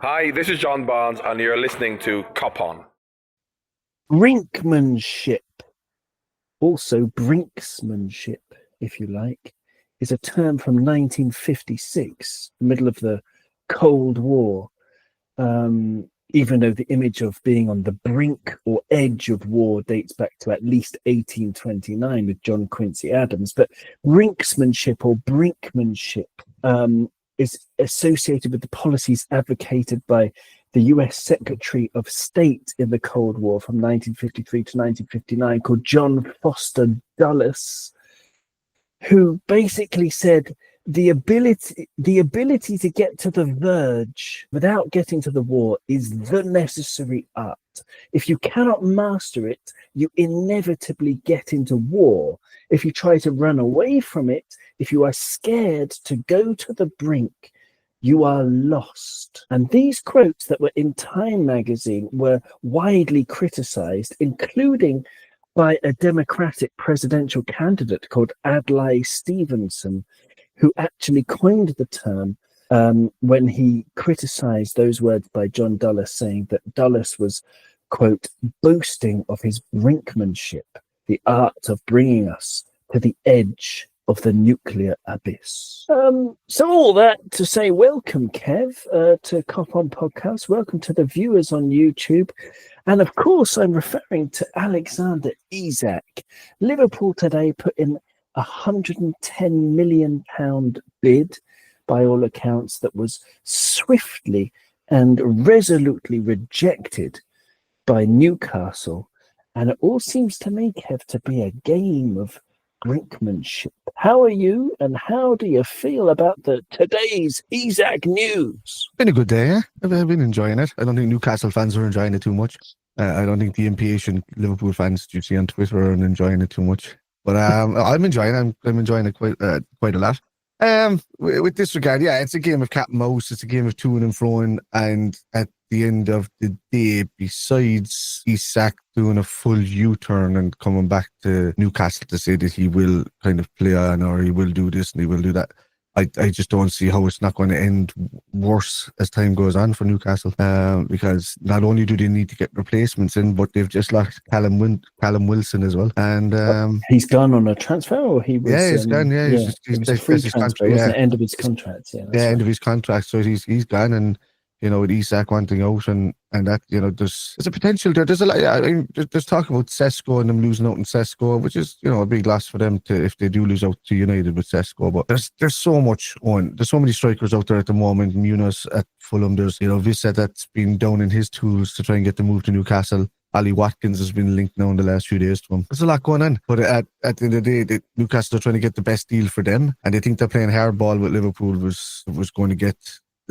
Hi, this is John Barnes, and you're listening to Kop On. Brinkmanship, also brinksmanship, if you like, is a term from 1956, the middle of the Cold War. Even though the image of being on the brink or edge of war dates back to at least 1829 with John Quincy Adams, but brinksmanship or brinkmanship is associated with the policies advocated by the US Secretary of State in the Cold War from 1953 to 1959, called John Foster Dulles, who basically said the ability to get to the verge without getting to the war is the necessary art. If you cannot master it, you inevitably get into war. If you try to run away from it, if you are scared to go to the brink, you are lost. And these quotes that were in Time magazine were widely criticized, including by a Democratic presidential candidate called Adlai Stevenson, who actually coined the term when he criticized those words by John Dulles, saying that Dulles was, quote, boasting of his brinkmanship, the art of bringing us to the edge of the nuclear abyss. So all that to say, welcome, Kev, to Kop On Podcast. Welcome to the viewers on YouTube. And of course, I'm referring to Alexander Isak. Liverpool today put in £110 million bid, by all accounts, that was swiftly and resolutely rejected by Newcastle. And it all seems to me, Kev, to be a game of brinkmanship. How are you, and how do you feel about today's Isak news? Been a good day, yeah. I've been enjoying it. I don't think Newcastle fans are enjoying it too much. I don't think the impatient Liverpool fans you see on Twitter are enjoying it too much. But I'm enjoying it. I'm enjoying it quite a lot. With this regard, yeah, it's a game of cat and mouse. It's a game of to and fro, and at the end of the day, besides Isak doing a full U-turn and coming back to Newcastle to say that he will kind of play on, or he will do this and he will do that, I just don't see how it's not going to end worse as time goes on for Newcastle, because not only do they need to get replacements in, but they've just lost Callum Wilson as well. And he's gone on a transfer, or he was? Yeah, he's gone. Yeah, it was a free transfer, wasn't it? End of his contract. Yeah, yeah, end of his contract. So he's gone, and with Isak wanting out, and that, there's a potential there. There's a lot. I mean, there's talk about Sesko and them losing out in Sesko, which is a big loss for them if they do lose out to United with Sesko. But there's so much on. There's so many strikers out there at the moment. Munoz at Fulham. There's Vissa that's been down in his tools to try and get the move to Newcastle. Ali Watkins has been linked now in the last few days to him. There's a lot going on. But at the end of the day, Newcastle are trying to get the best deal for them, and they think they're playing hardball with Liverpool was going to get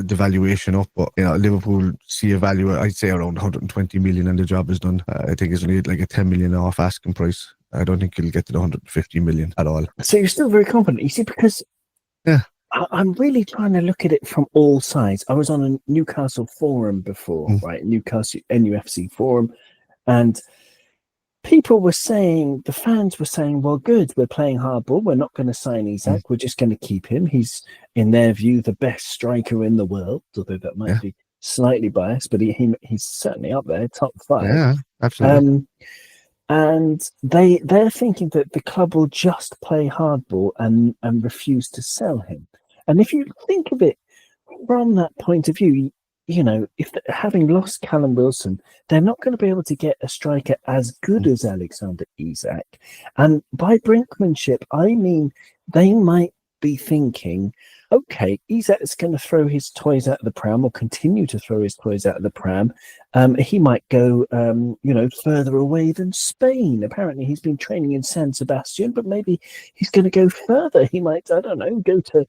the valuation up. But Liverpool see a value, I'd say, around 120 million, and the job is done. I think it's only like a 10 million off asking price. I don't think it'll get to the 150 million at all. So you're still very confident, you see, because I'm really trying to look at it from all sides. I was on a Newcastle forum before, right? Newcastle NUFC forum, and people were saying, the fans were saying, well, good, we're playing hardball. We're not going to sign Isak. We're just going to keep him. He's, in their view, the best striker in the world, although that might be slightly biased, but he's certainly up there, top 5. Yeah, absolutely. And they're thinking that the club will just play hardball and refuse to sell him. And if you think of it from that point of view, if having lost Callum Wilson, they're not going to be able to get a striker as good as Alexander Isak. And by brinkmanship, I mean they might be thinking, okay, Isak's going to throw his toys out of the pram, or continue to throw his toys out of the pram. He might go, further away than Spain. Apparently, he's been training in San Sebastian, but maybe he's going to go further. He might, I don't know, go to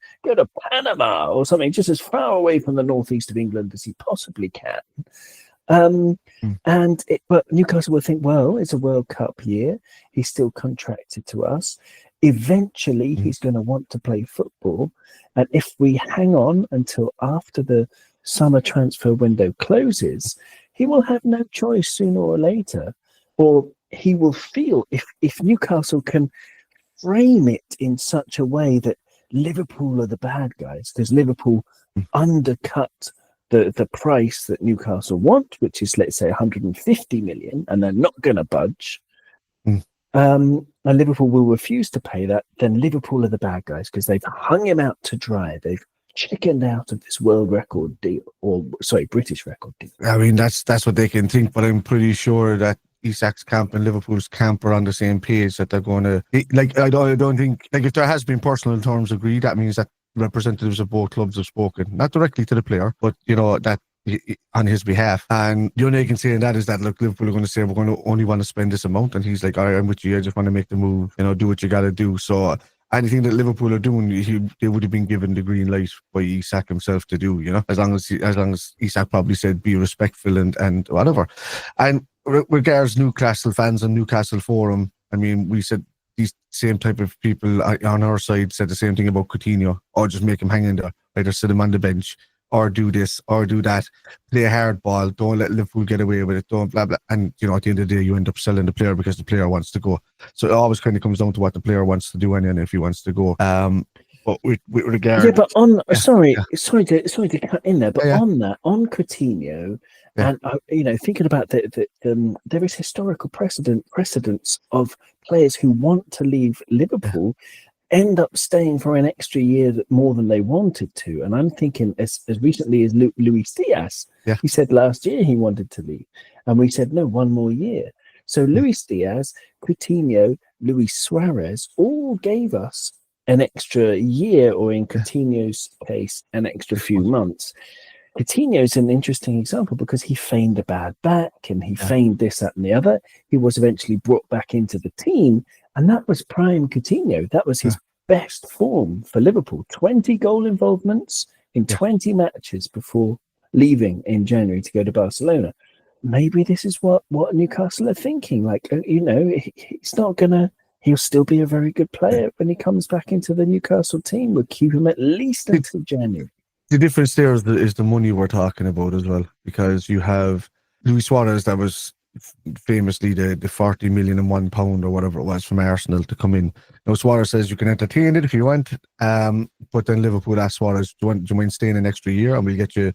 Panama or something, just as far away from the northeast of England as he possibly can. But Newcastle will think, well, it's a World Cup year. He's still contracted to us. Eventually, he's going to want to play football. And if we hang on until after the summer transfer window closes, he will have no choice sooner or later. Or he will feel, if Newcastle can frame it in such a way that Liverpool are the bad guys, because Liverpool undercut the price that Newcastle want, which is, let's say, 150 million, and they're not going to budge, and Liverpool will refuse to pay that, then Liverpool are the bad guys because they've hung him out to dry. They've chickened out of this world record deal, or sorry, British record deal. I mean, that's what they can think, but I'm pretty sure that Isak's camp and Liverpool's camp are on the same page, that they're going to, like, I don't think, like, if there has been personal terms agreed, that means that representatives of both clubs have spoken, not directly to the player, but, you know, that on his behalf. And the only thing I can say in that is that, look, Liverpool are going to say, we're going to only want to spend this amount. And he's like, all right, I'm with you. I just want to make the move, you know, do what you got to do. So anything that Liverpool are doing, they would have been given the green light by Isak himself to do, you know, as long as Isak probably said, be respectful and whatever. And regards Newcastle fans and Newcastle Forum, I mean, we said these same type of people on our side said the same thing about Coutinho, or just make him hang in there, either sit him on the bench, or do this, or do that, play a hard ball, don't let Liverpool get away with it, don't blah, blah. And, you know, at the end of the day, you end up selling the player because the player wants to go. So it always kind of comes down to what the player wants to do and if he wants to go. But with regard... Yeah, but on... Yeah, sorry to cut in there, but on that, on Coutinho, and, you know, thinking about there is historical precedence of players who want to leave Liverpool end up staying for an extra year more than they wanted to. And I'm thinking as recently as Luis Diaz, he said last year he wanted to leave. And we said, no, one more year. So Luis Diaz, Coutinho, Luis Suarez all gave us an extra year, or in Coutinho's case, an extra few months. Coutinho is an interesting example because he feigned a bad back and he feigned this, that and the other. He was eventually brought back into the team. And that was prime Coutinho. That was his best form for Liverpool. 20 goal involvements in 20 matches before leaving in January to go to Barcelona. Maybe this is what Newcastle are thinking. Like, you know, he's not going to... He'll still be a very good player when he comes back into the Newcastle team. We'll keep him at least until January. The difference there is the money we're talking about as well, because you have Luis Suarez, that was famously the 40 million and £1 or whatever it was from Arsenal to come in. Now Suarez says you can entertain it if you want, but then Liverpool asked Suarez, do you mind staying an extra year and we'll let you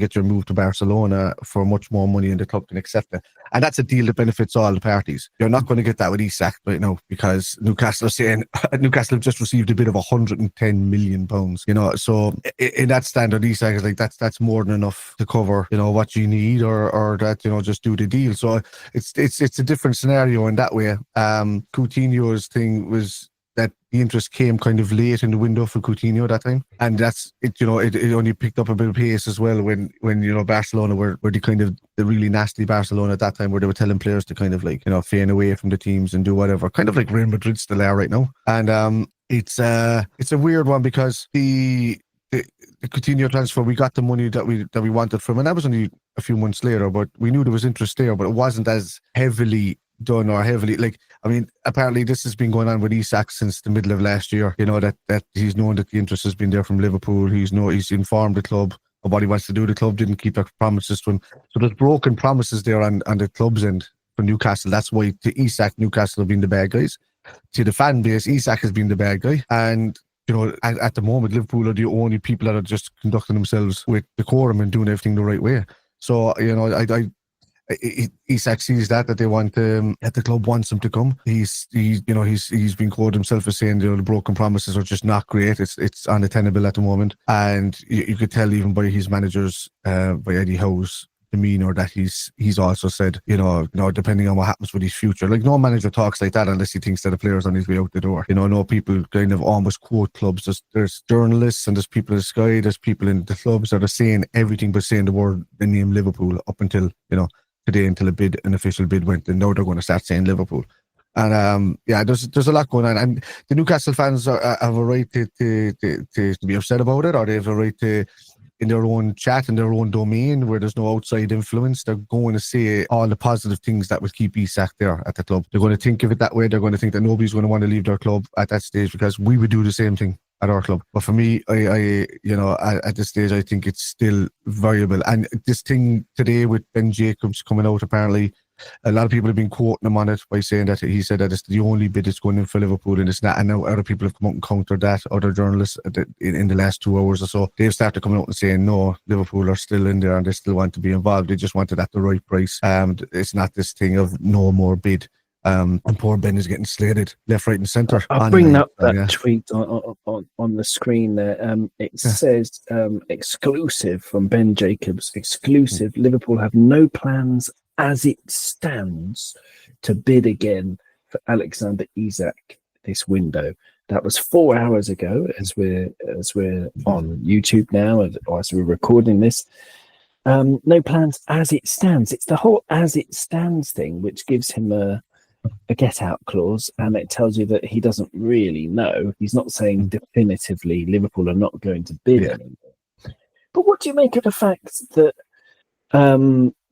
get your move to Barcelona for much more money, and the club can accept it. And that's a deal that benefits all the parties. You're not going to get that with Isak right now, because Newcastle are saying Newcastle have just received a bid of £110 million. You know, so in that standard, Isak is like, that's more than enough to cover, you know, what you need, or that, you know, just do the deal. So it's a different scenario in that way. Coutinho's thing was that the interest came kind of late in the window for Coutinho that time, and that's it. You know, it only picked up a bit of pace as well when you know Barcelona were the kind of the really nasty Barcelona at that time, where they were telling players to kind of, like, you know, feign away from the teams and do whatever, kind of like Real Madrid still are right now. And it's a weird one, because the Coutinho transfer, we got the money that we wanted from, and that was only a few months later, but we knew there was interest there, but it wasn't as heavily done, or heavily, like, I mean, apparently this has been going on with Isak since the middle of last year, you know, that he's known that the interest has been there from Liverpool. He's informed the club of what he wants to do. The club didn't keep their promises to him, so there's broken promises there on the club's end for Newcastle. That's why to Isak, Newcastle have been the bad guys. To the fan base, Isak has been the bad guy. And you know, at the moment, Liverpool are the only people that are just conducting themselves with decorum and doing everything the right way. So, you know, Isak sees that they want that the club wants him to come. He's been quoted himself as saying, you know, the broken promises are just not great. It's unattainable at the moment, and you could tell even by his managers, by Eddie Howe's demeanour, that he's also said, you know, depending on what happens with his future, like, no manager talks like that unless he thinks that a player's on his way out the door. You know, no people kind of almost quote clubs. There's journalists and there's people in the Sky, there's people in the clubs that are saying everything but saying the name Liverpool up until, you know, today, until an official bid went, and now they're going to start saying Liverpool. And there's a lot going on, and the Newcastle fans have a right to be upset about it, or they have a right to, in their own chat, in their own domain where there's no outside influence, they're going to say all the positive things that would keep Isak there at the club. They're going to think of it that way. They're going to think that nobody's going to want to leave their club at that stage, because we would do the same thing at our club. But for me, I you know, at this stage, I think it's still viable. And this thing today with Ben Jacobs coming out apparently A lot of people have been quoting him on it by saying that he said that it's the only bid that's going in for Liverpool, and it's not. And now other people have come out and countered that. Other journalists in the last 2 hours or so, they've started coming out and saying no, Liverpool are still in there and they still want to be involved. They just want it at the right price. It's not this thing of no more bid. And poor Ben is getting slated left, right, and centre. I'll bring up that tweet on the screen there. It says exclusive from Ben Jacobs. Exclusive. Liverpool have no plans as it stands to bid again for Alexander Isak this window. That was 4 hours ago, as we're on YouTube now, as we're recording this. No plans as it stands. It's the whole as it stands thing which gives him a get-out clause, and it tells you that he doesn't really know. He's not saying definitively Liverpool are not going to bid anymore. But what do you make of the fact that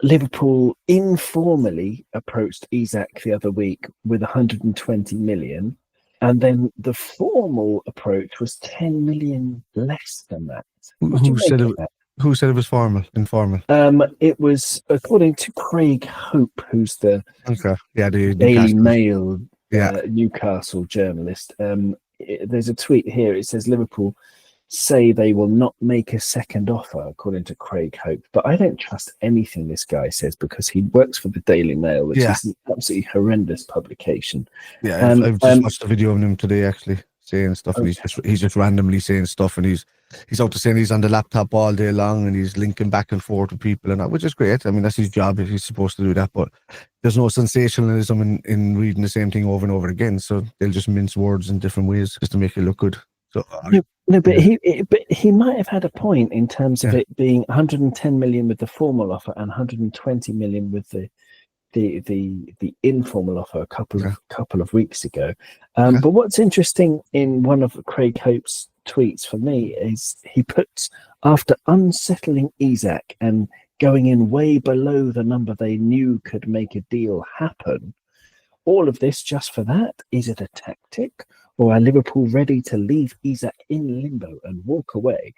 Liverpool informally approached Isak the other week with 120 million, and then the formal approach was 10 million less than that? Who said it was informal? It was, according to Craig Hope, who's the the Daily Mail Newcastle journalist. There's a tweet here. It says Liverpool say they will not make a second offer, according to Craig Hope. But I don't trust anything this guy says, because he works for the Daily Mail, which is an absolutely horrendous publication. Yeah, I've just watched a video of him today, actually, saying stuff, and he's just randomly saying stuff, and he's out to saying he's on the laptop all day long, and he's linking back and forth with people and that, which is great. I mean, that's his job. He's supposed to do that, but there's no sensationalism in reading the same thing over and over again. So they'll just mince words in different ways just to make it look good. So he might have had a point in terms of it being 110 million with the formal offer and 120 million with the informal offer a couple of weeks ago. But what's interesting in one of Craig Hope's tweets for me is he puts, after unsettling Isak and going in way below the number they knew could make a deal happen, all of this just for that? Is it a tactic? Or are Liverpool ready to leave Isak in limbo and walk away?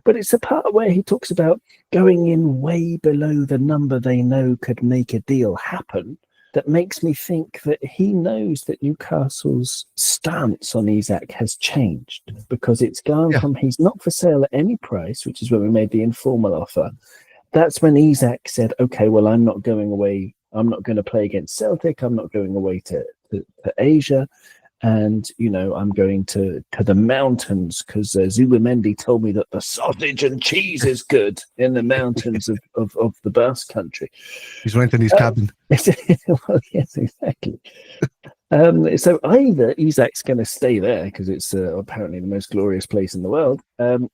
But it's the part where he talks about going in way below the number they know could make a deal happen that makes me think that he knows that Newcastle's stance on Isak has changed, because it's gone from he's not for sale at any price, which is when we made the informal offer. That's when Isak said, okay, well, I'm not going away. I'm not going to play against Celtic. I'm not going away to Asia. And, I'm going to the mountains because Zubimendi told me that the sausage and cheese is good in the mountains of the Basque Country. He's renting his cabin. Well, yes, exactly. So either Isak's going to stay there because it's apparently the most glorious place in the world,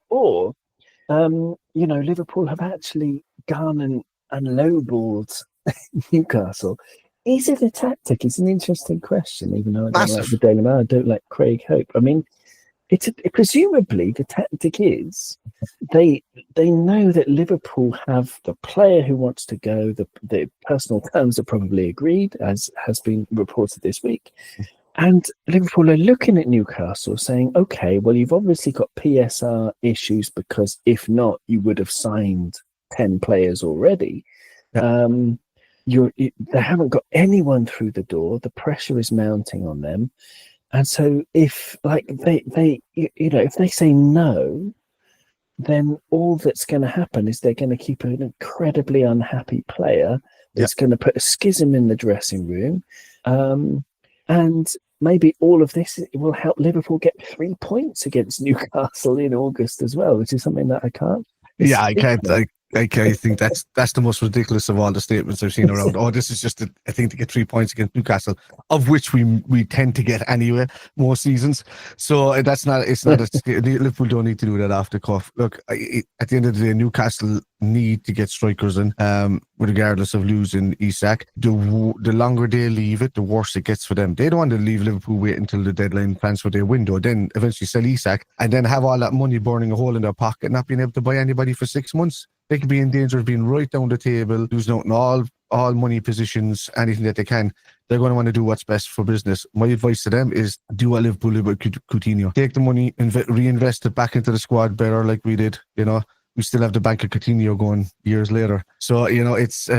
or, Liverpool have actually gone and lowballed Newcastle. Is it a tactic? It's an interesting question, even though I don't like the Daily Mail. I don't like Craig Hope. I mean, presumably the tactic is they know that Liverpool have the player who wants to go. The personal terms are probably agreed, as has been reported this week. And Liverpool are looking at Newcastle saying, okay, well, you've obviously got PSR issues, because if not, you would have signed 10 players already. Yeah. They haven't got anyone through the door. The pressure is mounting on them, and so if if they say no, then all that's going to happen is they're going to keep an incredibly unhappy player that's going to put a schism in the dressing room, and maybe all of this will help Liverpool get 3 points against Newcastle in August as well, which is something that I can't. I can't. I think that's the most ridiculous of all the statements I've seen around. Oh, this is just a thing to get 3 points against Newcastle, of which we tend to get anyway most seasons. So it's not Liverpool don't need to do that off the cuff. Look, at the end of the day, Newcastle need to get strikers in, regardless of losing Isak. The longer they leave it, the worse it gets for them. They don't want to leave Liverpool wait until the deadline transfer day window, then eventually sell Isak, and then have all that money burning a hole in their pocket, not being able to buy anybody for 6 months. They could be in danger of being right down the table, losing out on all money positions, anything that they can. They're going to want to do what's best for business. My advice to them is do what Liverpool did with Coutinho. Take the money, reinvest it back into the squad better, like we did, we still have the Bank of Coutinho going years later. So, it's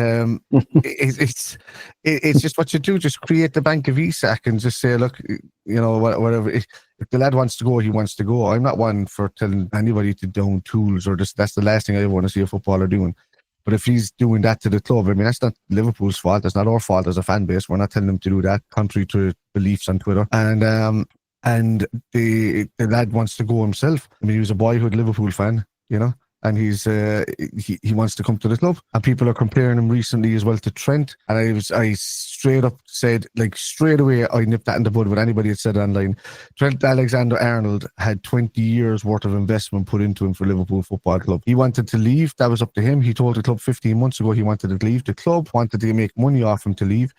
it's just what you do. Just create the Bank of Isak and just say, look, whatever. If the lad wants to go, he wants to go. I'm not one for telling anybody to down tools or just, that's the last thing I want to see a footballer doing. But if he's doing that to the club, I mean, that's not Liverpool's fault. That's not our fault as a fan base. We're not telling them to do that, contrary to beliefs on Twitter. And the lad wants to go himself. I mean, he was a boyhood Liverpool fan, and he wants to come to the club. And people are comparing him recently as well to Trent. And I straight up said, like, straight away, I nipped that in the bud when anybody had said online. Trent Alexander-Arnold had 20 years worth of investment put into him for Liverpool Football Club. He wanted to leave. That was up to him. He told the club 15 months ago he wanted to leave. The club wanted to make money off him to leave.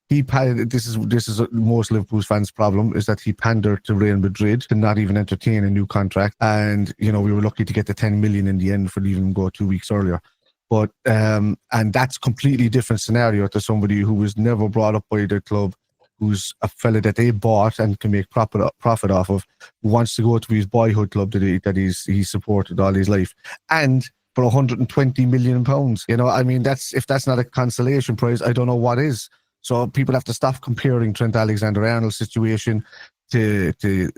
This is most Liverpool fans' problem, is that he pandered to Real Madrid to not even entertain a new contract. And, we were lucky to get the 10 million in the end for leaving him go 2 weeks earlier. But, and that's completely different scenario to somebody who was never brought up by their club, who's a fella that they bought and can make profit off of, who wants to go to his boyhood club that he's supported all his life. And for 120 million pounds, I mean, if that's not a consolation prize, I don't know what is. So people have to stop comparing Trent Alexander-Arnold's situation to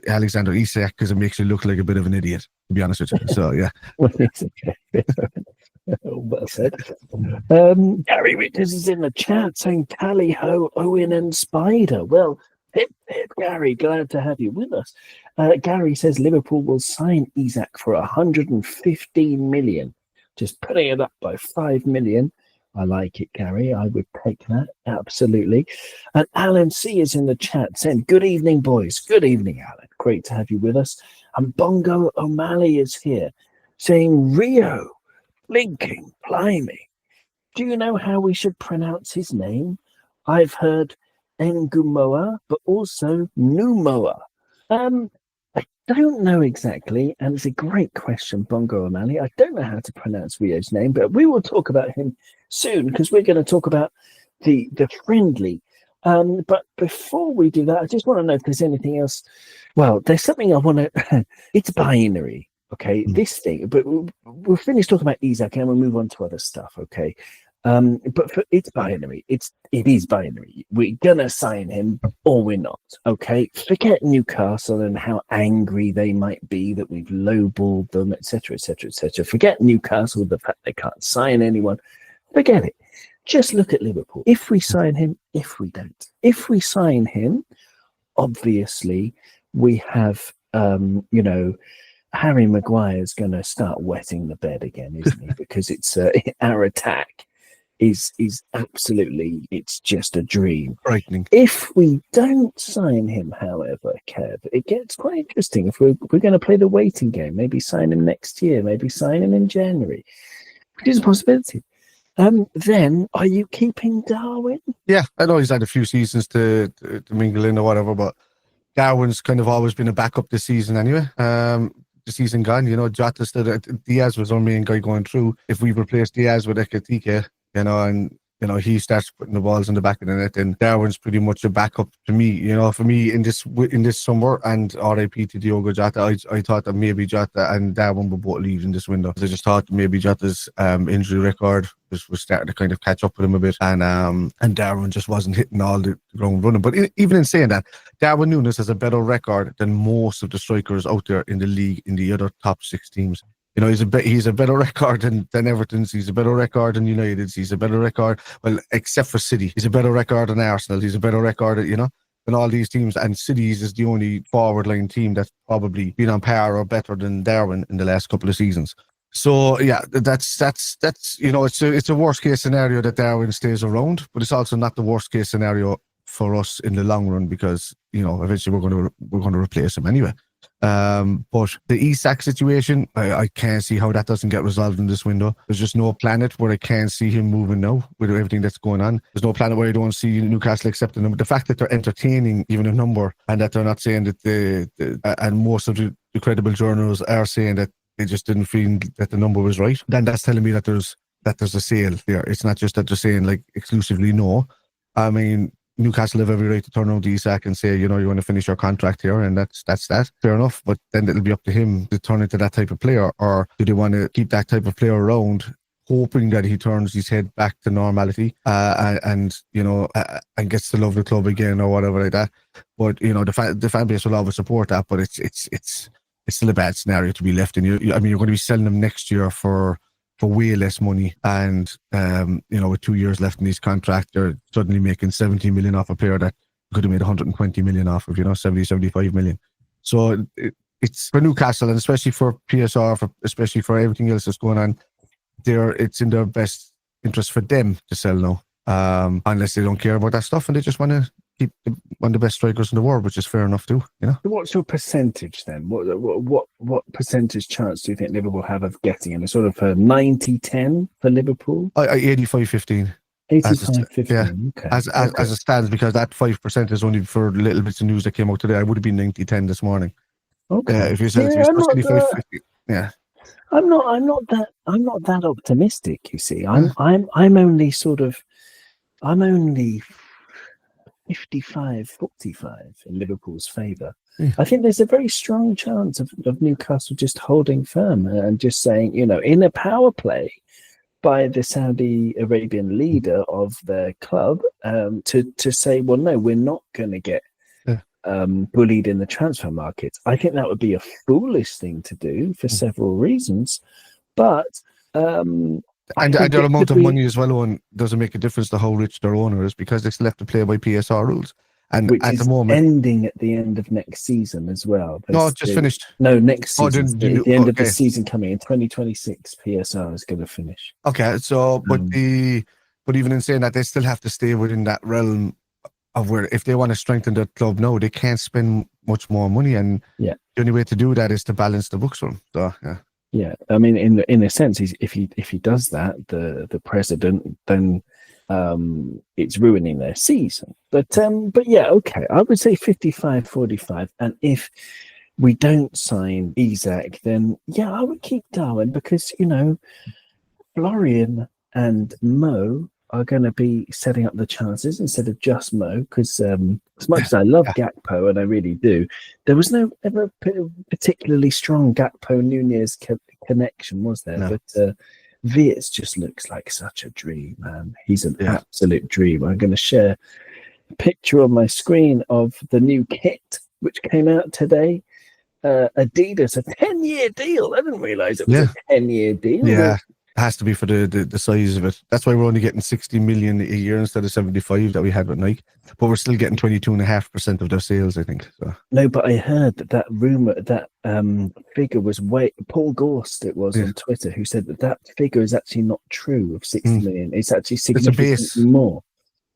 Alexander Isak, because it makes you look like a bit of an idiot, to be honest with you. So, yeah. Well said. Gary Witters is in the chat saying, tally ho, Owen and Spider. Well, hip, hip, Gary, glad to have you with us. Gary says Liverpool will sign Isak for 115 million, just putting it up by 5 million. I like it, Gary. I would take that. Absolutely. And Alan C is in the chat saying, good evening, boys. Good evening, Alan. Great to have you with us. And Bongo O'Malley is here saying, Rio, blinking, blimey. Do you know how we should pronounce his name? I've heard Ngumoa, but also Numoa. I don't know exactly, and it's a great question, Bongo O'Malley. I don't know how to pronounce Rio's name, but we will talk about him soon, because we're going to talk about the friendly. But before we do that, I just want to know if there's anything else. Well, there's something I want to. It's binary, okay? This thing, but we'll finish talking about Isak and we'll move on to other stuff, okay? But it's binary. It is binary. We're gonna sign him or we're not. Okay. Forget Newcastle and how angry they might be that we've lowballed them, etc., etc., etc. Forget Newcastle, the fact they can't sign anyone. Forget it. Just look at Liverpool. If we sign him, if we don't. If we sign him, obviously we have Harry Maguire's going to start wetting the bed again, isn't he? Because it's our attack is absolutely, it's just a dream. Frightening. If we don't sign him, however, Kev, it gets quite interesting. If we're going to play the waiting game, maybe sign him next year, maybe sign him in January, which is a possibility. Then are you keeping Darwin? Yeah, I know he's had a few seasons to mingle in or whatever, but Darwin's kind of always been a backup this season anyway. The season gone, Jota said Diaz was our main guy going through. If we replace Diaz with Ekatike, and he starts putting the balls in the back of the net, and Darwin's pretty much a backup to me. For me in this summer, and RIP to Diogo Jota, I thought that maybe Jota and Darwin would both leave in this window. I just thought maybe Jota's injury record was starting to kind of catch up with him a bit, and Darwin just wasn't hitting all the ground running. But even in saying that, Darwin Núñez has a better record than most of the strikers out there in the league in the other top 6 teams. He's a better record than Everton's. He's a better record than United's. He's a better record, well, except for City. He's a better record than Arsenal. He's a better record, than all these teams. And City's is the only forward line team that's probably been on par or better than Darwin in the last couple of seasons. So yeah, that's it's a worst case scenario that Darwin stays around, but it's also not the worst case scenario for us in the long run, because eventually we're going to replace him anyway. But the Isak situation, I can't see how that doesn't get resolved in this window. There's just no planet where I can't see him moving now with everything that's going on. There's no planet where I don't see Newcastle accepting him. The fact that they're entertaining even a number, and that they're not saying that and most of the credible journals are saying that they just didn't feel that the number was right, then that's telling me that there's a sale there. It's not just that they're saying like exclusively no. I mean, Newcastle have every right to turn around to Isak and say, you want to finish your contract here, and that's that. Fair enough. But then it'll be up to him to turn into that type of player, or do they want to keep that type of player around, hoping that he turns his head back to normality and gets to love the club again or whatever like that. But the fan base will always support that. But it's still a bad scenario to be left in. You're going to be selling them next year for way less money, and with 2 years left in his contract, they're suddenly making 70 million off a player that could have made 120 million off of 70, 75 million. So it's for Newcastle, and especially for PSR, especially for everything else that's going on. It's in their best interest for them to sell now, unless they don't care about that stuff and they just want to keep one of the best strikers in the world, which is fair enough too. What's your percentage then? What percentage chance do you think Liverpool have of getting him? A sort of a 90-10 for Liverpool? 85-15. 85-15. Yeah, okay. As it stands, because that 5% is only for little bits of news that came out today. I would have been 90-10 this morning. Okay. If you said it's 85-15, yeah. I'm not that optimistic. You see, I'm only 55-45 in Liverpool's favour. Yeah. I think there's a very strong chance of Newcastle just holding firm and just saying, in a power play by the Saudi Arabian leader of their club, to say, well, no, we're not going to get bullied in the transfer market. I think that would be a foolish thing to do for several reasons, but and the amount of money as well doesn't make a difference to how rich their owner is, because they still have to play by PSR rules, and which at is the moment ending at the end of next season as well. No, it's just finished. No, next season. At the end of the season coming in 2026, PSR is going to finish. Okay, so but even in saying that, they still have to stay within that realm of where, if they want to strengthen their club now, they can't spend much more money, and the only way to do that is to balance the books for them. So yeah. I mean, in a sense, if he does that, the president, then it's ruining their season. But yeah, okay, I would say 55-45, and if we don't sign Isak, then yeah, I would keep Darwin, because Florian and Mo are going to be setting up the chances instead of just Mo, because as much as I love Gakpo, and I really do, there was no ever particularly strong Gakpo-Nunez connection, was there? No. But Wirtz just looks like such a dream, man. He's an absolute dream. I'm going to share a picture on my screen of the new kit, which came out today. Adidas, a 10-year deal. I didn't realize it was a 10-year deal. Yeah. It has to be for the size of it. That's why we're only getting 60 million a year instead of 75 that we had with Nike. But we're still getting 22.5% of their sales, I think. So. No, but I heard that rumor, that figure was Paul Gorst, it was on Twitter, who said that figure is actually not true of 60 million. It's actually significantly more.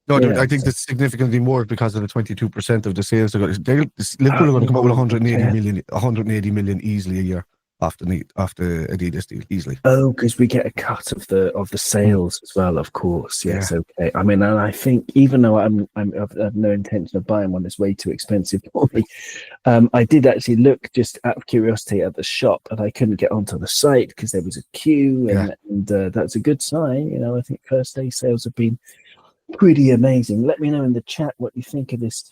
No, I think that's significantly more because of the 22% of the sales. Liverpool are going to come out with 180 million easily a year off the Adidas deal, easily. Oh, because we get a cut of the sales as well, of course. Yes, okay. I mean, and I think even though I have no intention of buying one, it's way too expensive for me. I did actually look just out of curiosity at the shop, and I couldn't get onto the site because there was a queue, and that's a good sign. I think first day sales have been pretty amazing. Let me know in the chat what you think of this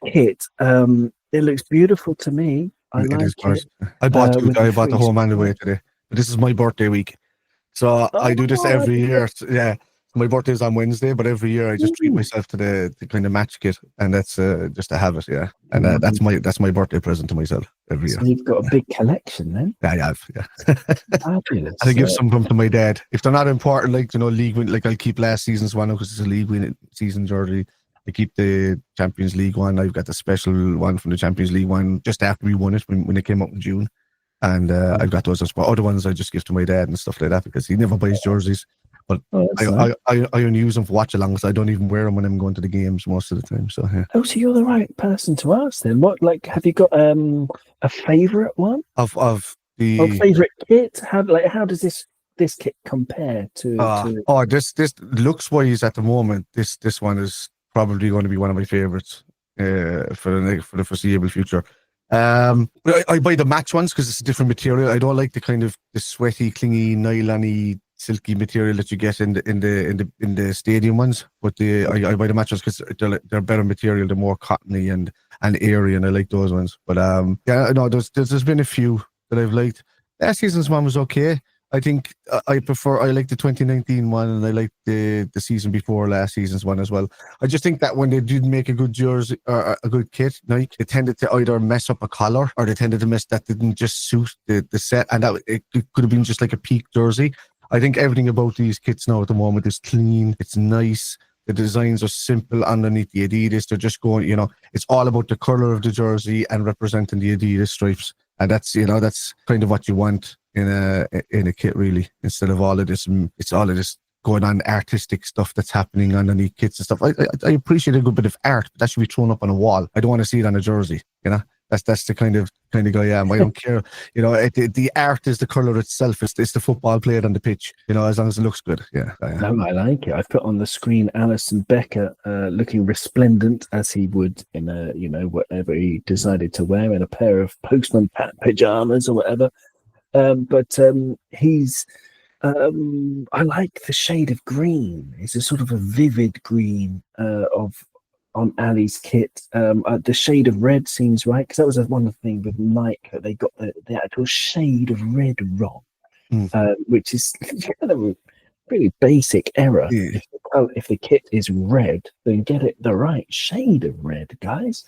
kit. It looks beautiful to me. I like it. I bought the whole man away today. But this is my birthday week, so I do this every year. Yeah, my birthday is on Wednesday, but every year I just treat myself to the kind of match kit, and that's just to have it. Yeah, and that's my birthday present to myself every year. So you've got a big collection then. I have. Yeah. Fabulous. I give some to my dad if they're not important, like league win. Like I'll keep last season's one because it's a league win season, Georgie. I keep the Champions League one. I've got the special one from the Champions League one just after we won it when it came up in June. And I've got those as well. Other ones I just give to my dad and stuff like that because he never buys jerseys. But I only use them for watch-alongs. I don't even wear them when I'm going to the games most of the time. So yeah. Oh, so you're the right person to ask then. What, have you got a favourite one? Of the favourite kit? How does this kit compare to? This looks wise at the moment. This one is probably going to be one of my favourites for the foreseeable future. I buy the match ones because it's a different material. I don't like the kind of the sweaty, clingy, nylon-y silky material that you get in the stadium ones, but I buy the matches because they're better material, they're more cottony and airy, and I like those ones. But yeah, no, there's been a few that I've liked. Last season's one was okay. I think I like the 2019 one, and I like the season before last season's one as well. I just think that when they did make a good jersey or a good kit, Nike, they tended to either mess up a collar, or they tended to mess that didn't just suit the set, and that it could have been just like a peak jersey. I think everything about these kits now at the moment is clean, it's nice. The designs are simple underneath the Adidas. They're just going, it's all about the colour of the jersey and representing the Adidas stripes. And that's kind of what you want in a kit, really, instead of all of this. It's all of this going on artistic stuff that's happening underneath kits and stuff. I appreciate a good bit of art, but that should be thrown up on a wall. I don't want to see it on a jersey, That's the kind of guy I am. I don't care. The art is the colour itself. It's the football played on the pitch. As long as it looks good. Yeah. No, I like it. I've put on the screen Alisson Becker looking resplendent as he would in a whatever he decided to wear, in a pair of postman pajamas or whatever. But he's. I like the shade of green. It's a sort of a vivid green on Ali's kit. The shade of red seems right, because that was one thing with Nike, that they got the actual shade of red wrong, which is kind of a really basic error. Yeah. If the kit is red, then get it the right shade of red, guys.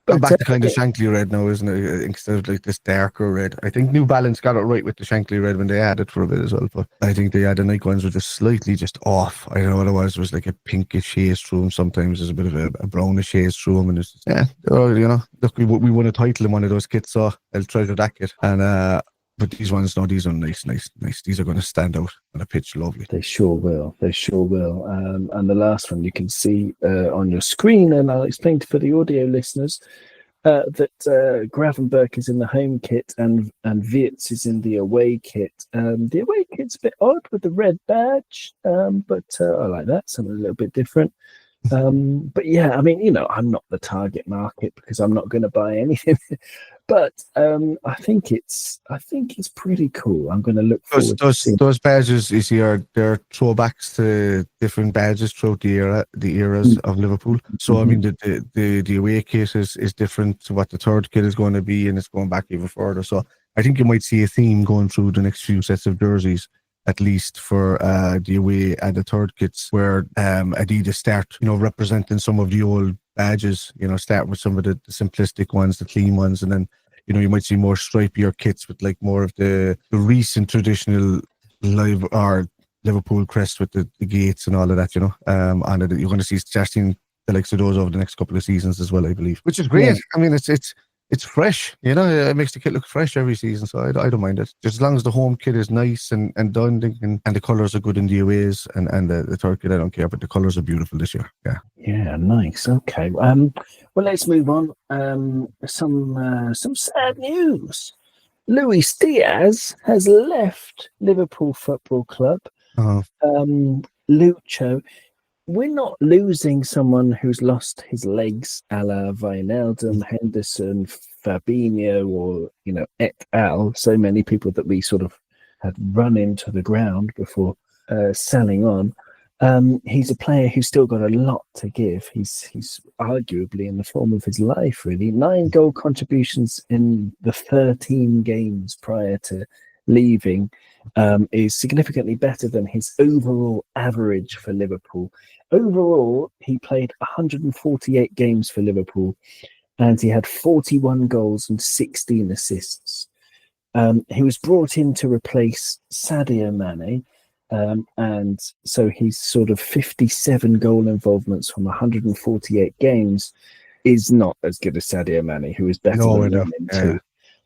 But back to kind of Shankly red now, isn't it? Instead of like this darker red. I think New Balance got it right with the Shankly red when they added for a bit as well. But I think the Nike ones were just slightly just off. I don't know what it was. It was like a pinkish haze through them. Sometimes there's a bit of a brownish haze through them. And it's just, look, we won a title in one of those kits, so I'll treasure that kit. And but these ones, no, these are nice. These are going to stand out on a pitch, lovely. They sure will. And the last one you can see on your screen, and I'll explain for the audio listeners that Gravenberg is in the home kit and Wirtz is in the away kit. The away kit's a bit odd with the red badge, but I like that. Something a little bit different. But yeah, I mean, I'm not the target market because I'm not going to buy anything. But I think it's pretty cool. I'm going to look forward to seeing those badges. You see, they're throwbacks to different badges throughout the eras of Liverpool. So I mean, the away kit is different to what the third kit is going to be, and it's going back even further. So I think you might see a theme going through the next few sets of jerseys, at least for the away and the third kits, where Adidas start, representing some of the old badges, start with some of the simplistic ones, the clean ones, and then, you might see more stripier kits with like more of the recent traditional live or Liverpool crest with the gates and all of that, and you're going to see starting the likes of those over the next couple of seasons as well, I believe, which is great. Yeah. I mean, it's fresh, it makes the kit look fresh every season, so I don't mind it. Just as long as the home kit is nice and done, and the colours are good in the aways and the third kit, I don't care, but the colours are beautiful this year. Yeah, nice. Okay, well, let's move on. Some sad news. Luis Diaz has left Liverpool Football Club. Lucho. We're not losing someone who's lost his legs, a la Wijnaldum, Henderson, Fabinho, or et al. So many people that we sort of had run into the ground before selling on. He's a player who's still got a lot to give. He's arguably in the form of his life, really. 9 goal contributions in the 13 games prior to leaving is significantly better than his overall average for Liverpool. Overall, he played 148 games for Liverpool, and he had 41 goals and 16 assists. He was brought in to replace Sadio Mane, and so he's sort of 57 goal involvements from 148 games is not as good as Sadio Mane, who is better than him too.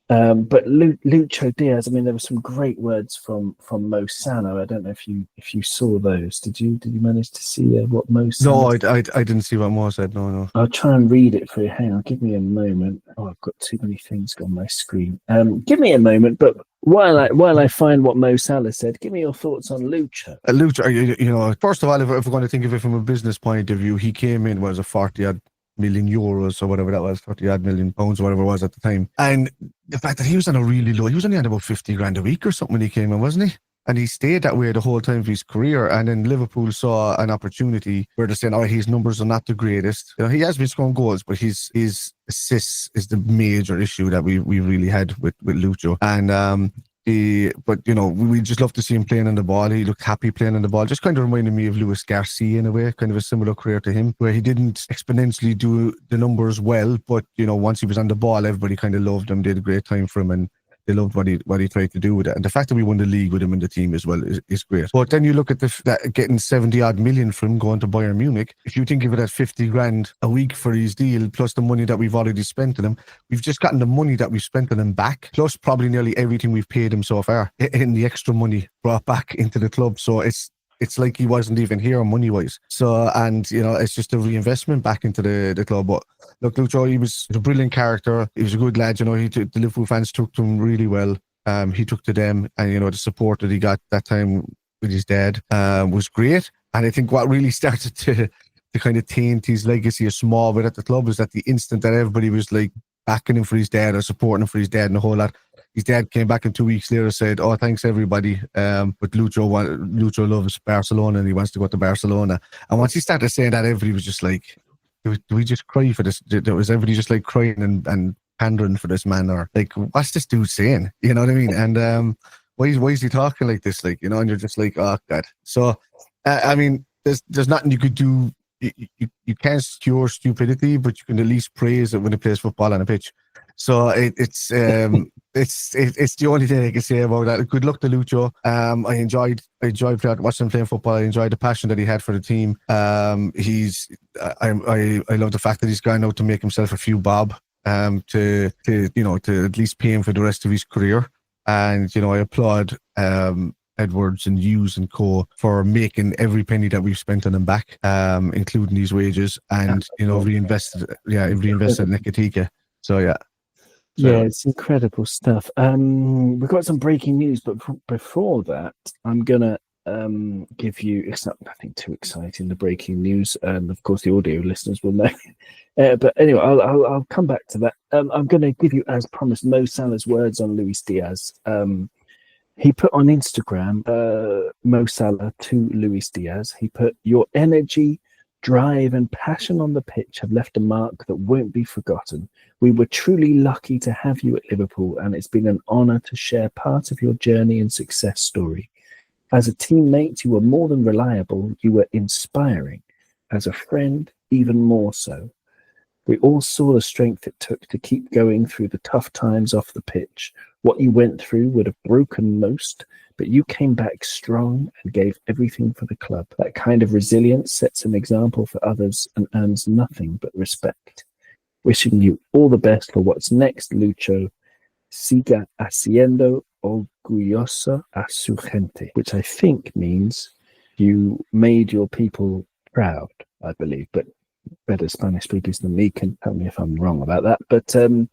But Lucho Diaz, I mean, there were some great words from Mo Salah. I don't know if you saw those. Did you manage to see what Mo Salah? No, I didn't see what Mo said. No. I'll try and read it for you. Hang on, give me a moment. Oh, I've got too many things on my screen. Give me a moment. But while I find what Mo Salah said, give me your thoughts on Lucho. Lucho, first of all, if we're going to think of it from a business point of view, he came in was a 40-odd million euros or whatever that was, 30-odd million pounds or whatever it was at the time. And the fact that he was on a really low, he was only on about 50 grand a week or something when he came in, wasn't he? And he stayed that way the whole time of his career. And then Liverpool saw an opportunity where they're saying, his numbers are not the greatest. He has been scoring goals, but his assists is the major issue that we really had with Lucho. And but we just love to see him playing on the ball. He looked happy playing on the ball. Just kind of reminded me of Luis Garcia in a way, kind of a similar career to him, where he didn't exponentially do the numbers well, but once he was on the ball, everybody kind of loved him, did a great time for him, and they loved what he tried to do with it. And the fact that we won the league with him in the team as well is great. But then you look at that getting 70 odd million for him going to Bayern Munich. If you think of it as 50 grand a week for his deal, plus the money that we've already spent on him, we've just gotten the money that we've spent on him back, plus probably nearly everything we've paid him so far in the extra money brought back into the club. So it's like he wasn't even here money-wise. So, and, it's just a reinvestment back into the club. But look, Lucho, he was a brilliant character. He was a good lad. The Liverpool fans took to him really well. He took to them. And, the support that he got that time with his dad was great. And I think what really started to kind of taint his legacy a small bit at the club was that the instant that everybody was like backing him for his dad or supporting him for his dad and the whole lot, his dad came back in 2 weeks later and said, thanks everybody. But Lucho loves Barcelona and he wants to go to Barcelona. And once he started saying that, everybody was just like, do we just cry for this? Was everybody just like crying and pandering for this man? Or like, what's this dude saying? You know what I mean? And why is he talking like this? Like, and you're just like, oh God. So, I mean, there's nothing you could do. You can't cure stupidity, but you can at least praise it when he plays football on a pitch. So it's the only thing I can say about that. Good luck to Lucho. I enjoyed watching him playing football. I enjoyed the passion that he had for the team. I love the fact that he's gone out to make himself a few bob. To at least pay him for the rest of his career. And I applaud Edwards and Hughes and co for making every penny that we've spent on him back, including these wages, and reinvested in Niketika. So yeah. Yeah, it's incredible stuff. We've got some breaking news, but before that, I'm gonna give you. It's not nothing too exciting. The breaking news, and of course, the audio listeners will know. But anyway, I'll come back to that. I'm going to give you, as promised, Mo Salah's words on Luis Diaz. He put on Instagram, Mo Salah to Luis Diaz. He put, "Your energy, drive, and passion on the pitch have left a mark that won't be forgotten. We were truly lucky to have you at Liverpool, and it's been an honour to share part of your journey and success story. As a teammate, you were more than reliable. You were inspiring. As a friend, even more so. We all saw the strength it took to keep going through the tough times off the pitch. What you went through would have broken most, but you came back strong and gave everything for the club. That kind of resilience sets an example for others and earns nothing but respect. Wishing you all the best for what's next, Lucho. Siga haciendo orgulloso a su gente," which I think means you made your people proud, I believe, but better Spanish speakers than me can tell me if I'm wrong about that. But I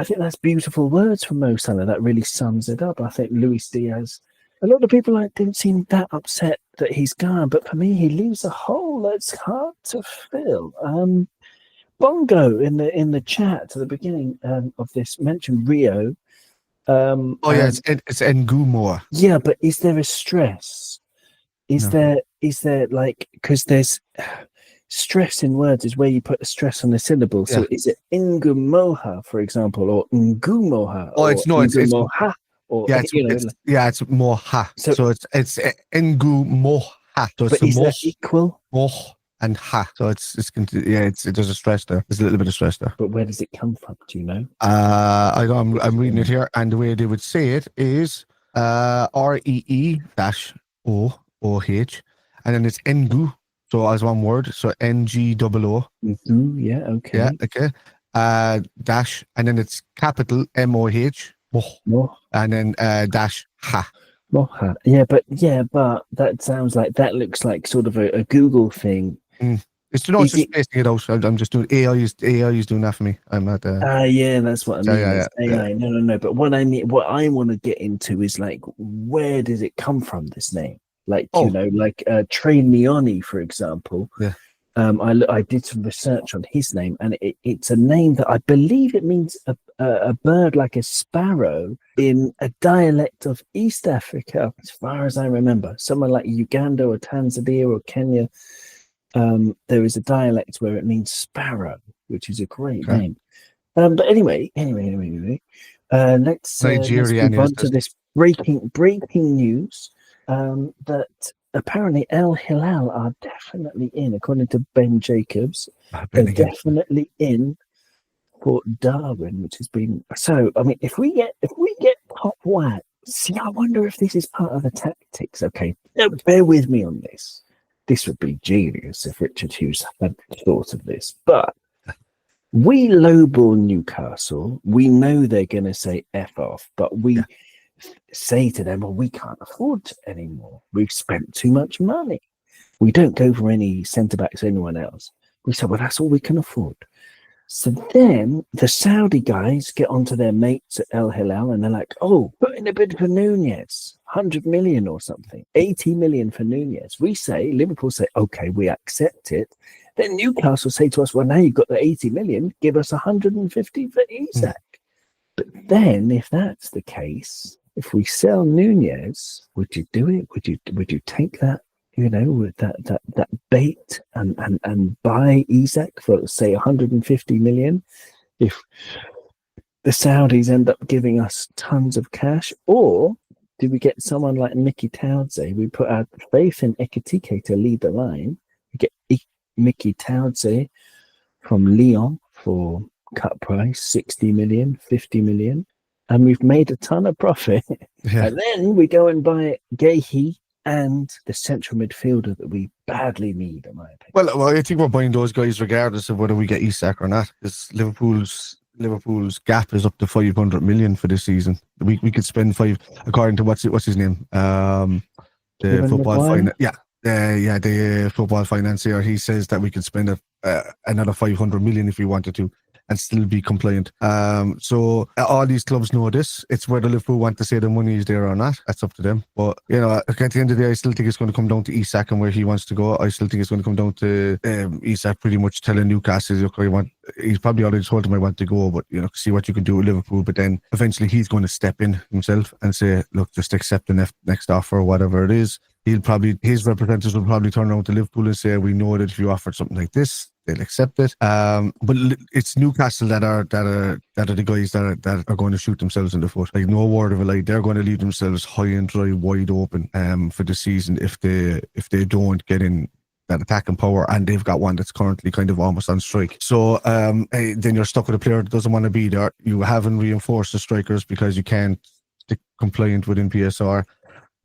think that's beautiful words from Mo Salah. That really sums it up. I think Luis Diaz, a lot of people didn't seem that upset that he's gone, but for me, he leaves a hole that's hard to fill. Bongo in the chat at the beginning of this mentioned Rio. It's Ngumoa. Yeah, but is there a stress? Is there like, because there's stress in words is where you put a stress on the syllable. So is it Ngumoha, for example, or Ngumoha? It's Ngumoha. It's Moha. So it's Ngumoha. So it's but is that equal? Moh and ha. So there's a stress there. There's a little bit of stress there. But where does it come from? Do you know? I'm reading it here, and the way they would say it is REE-OOH, and then it's Ngu, so as one word, so NGOO. Yeah, okay. Yeah, okay. Dash, and then it's capital MOH, and then dash ha. Moha. Yeah, but that sounds like, that looks like sort of a Google thing. It's just spacing it out. I'm just doing AI is doing that for me. I'm not. That's what I mean. Yeah. AI. No. But what I want to get into is like, where does it come from? This name, like Train Leone, for example. Yeah. I did some research on his name, and it's a name that I believe it means a bird like a sparrow in a dialect of East Africa, as far as I remember. Somewhere like Uganda or Tanzania or Kenya, there is a dialect where it means sparrow, which is a great name. But anyway, let's move on to this breaking news that apparently El Hilal are definitely in, according to Ben Jacobs. They're definitely in for Darwin, which has been so. I mean, if we get top whack, see, I wonder if this is part of the tactics. Okay, bear with me on this. This would be genius if Richard Hughes had thought of this, but we lowball Newcastle. We know they're going to say F off, but we say to them, well, we can't afford anymore. We've spent too much money. We don't go for any centre-backs or anyone else. We say, well, that's all we can afford. So then the Saudi guys get onto their mates at El Hilal and they're like, oh, put in a bid for Nunez, 100 million or something, 80 million for Nunez. We say, Liverpool say, okay, we accept it. Then Newcastle say to us, well, now you've got the 80 million, give us 150 for Isak. But then if that's the case, if we sell Nunez, would you do it? Would you take that, with that bait and buy Isak for, say, 150 million? If the Saudis end up giving us tons of cash, or do we get someone like Mickey Townsend? We put our faith in Ekitike to lead the line. We get Mickey Townsend from Lyon for cut price, 60 million, 50 million, and we've made a ton of profit. Yeah. And then we go and buy Gehi and the central midfielder that we badly need, in my opinion. Well, I think we're buying those guys regardless of whether we get Isak or not, because Liverpool's gap is up to 500 million for this season. We could spend according to what's his name, the football the football financier. He says that we could spend another 500 million if we wanted to and still be compliant. So all these clubs know this. It's whether Liverpool want to say the money is there or not. That's up to them. But at the end of the day, I still think it's going to come down to Isak and where he wants to go. I still think it's going to come down to Isak pretty much telling Newcastle, okay, he's probably already told him I want to go, but see what you can do with Liverpool. But then eventually he's going to step in himself and say, look, just accept the next offer or whatever it is. His representatives will probably turn around to Liverpool and say, we know that if you offered something like this, they'll accept it. But it's Newcastle that are the guys that are going to shoot themselves in the foot. Like, no word of a lie, they're going to leave themselves high and dry, wide open for the season if they don't get in that attacking power, and they've got one that's currently kind of almost on strike. So then you're stuck with a player that doesn't want to be there. You haven't reinforced the strikers because you can't stick compliant within PSR,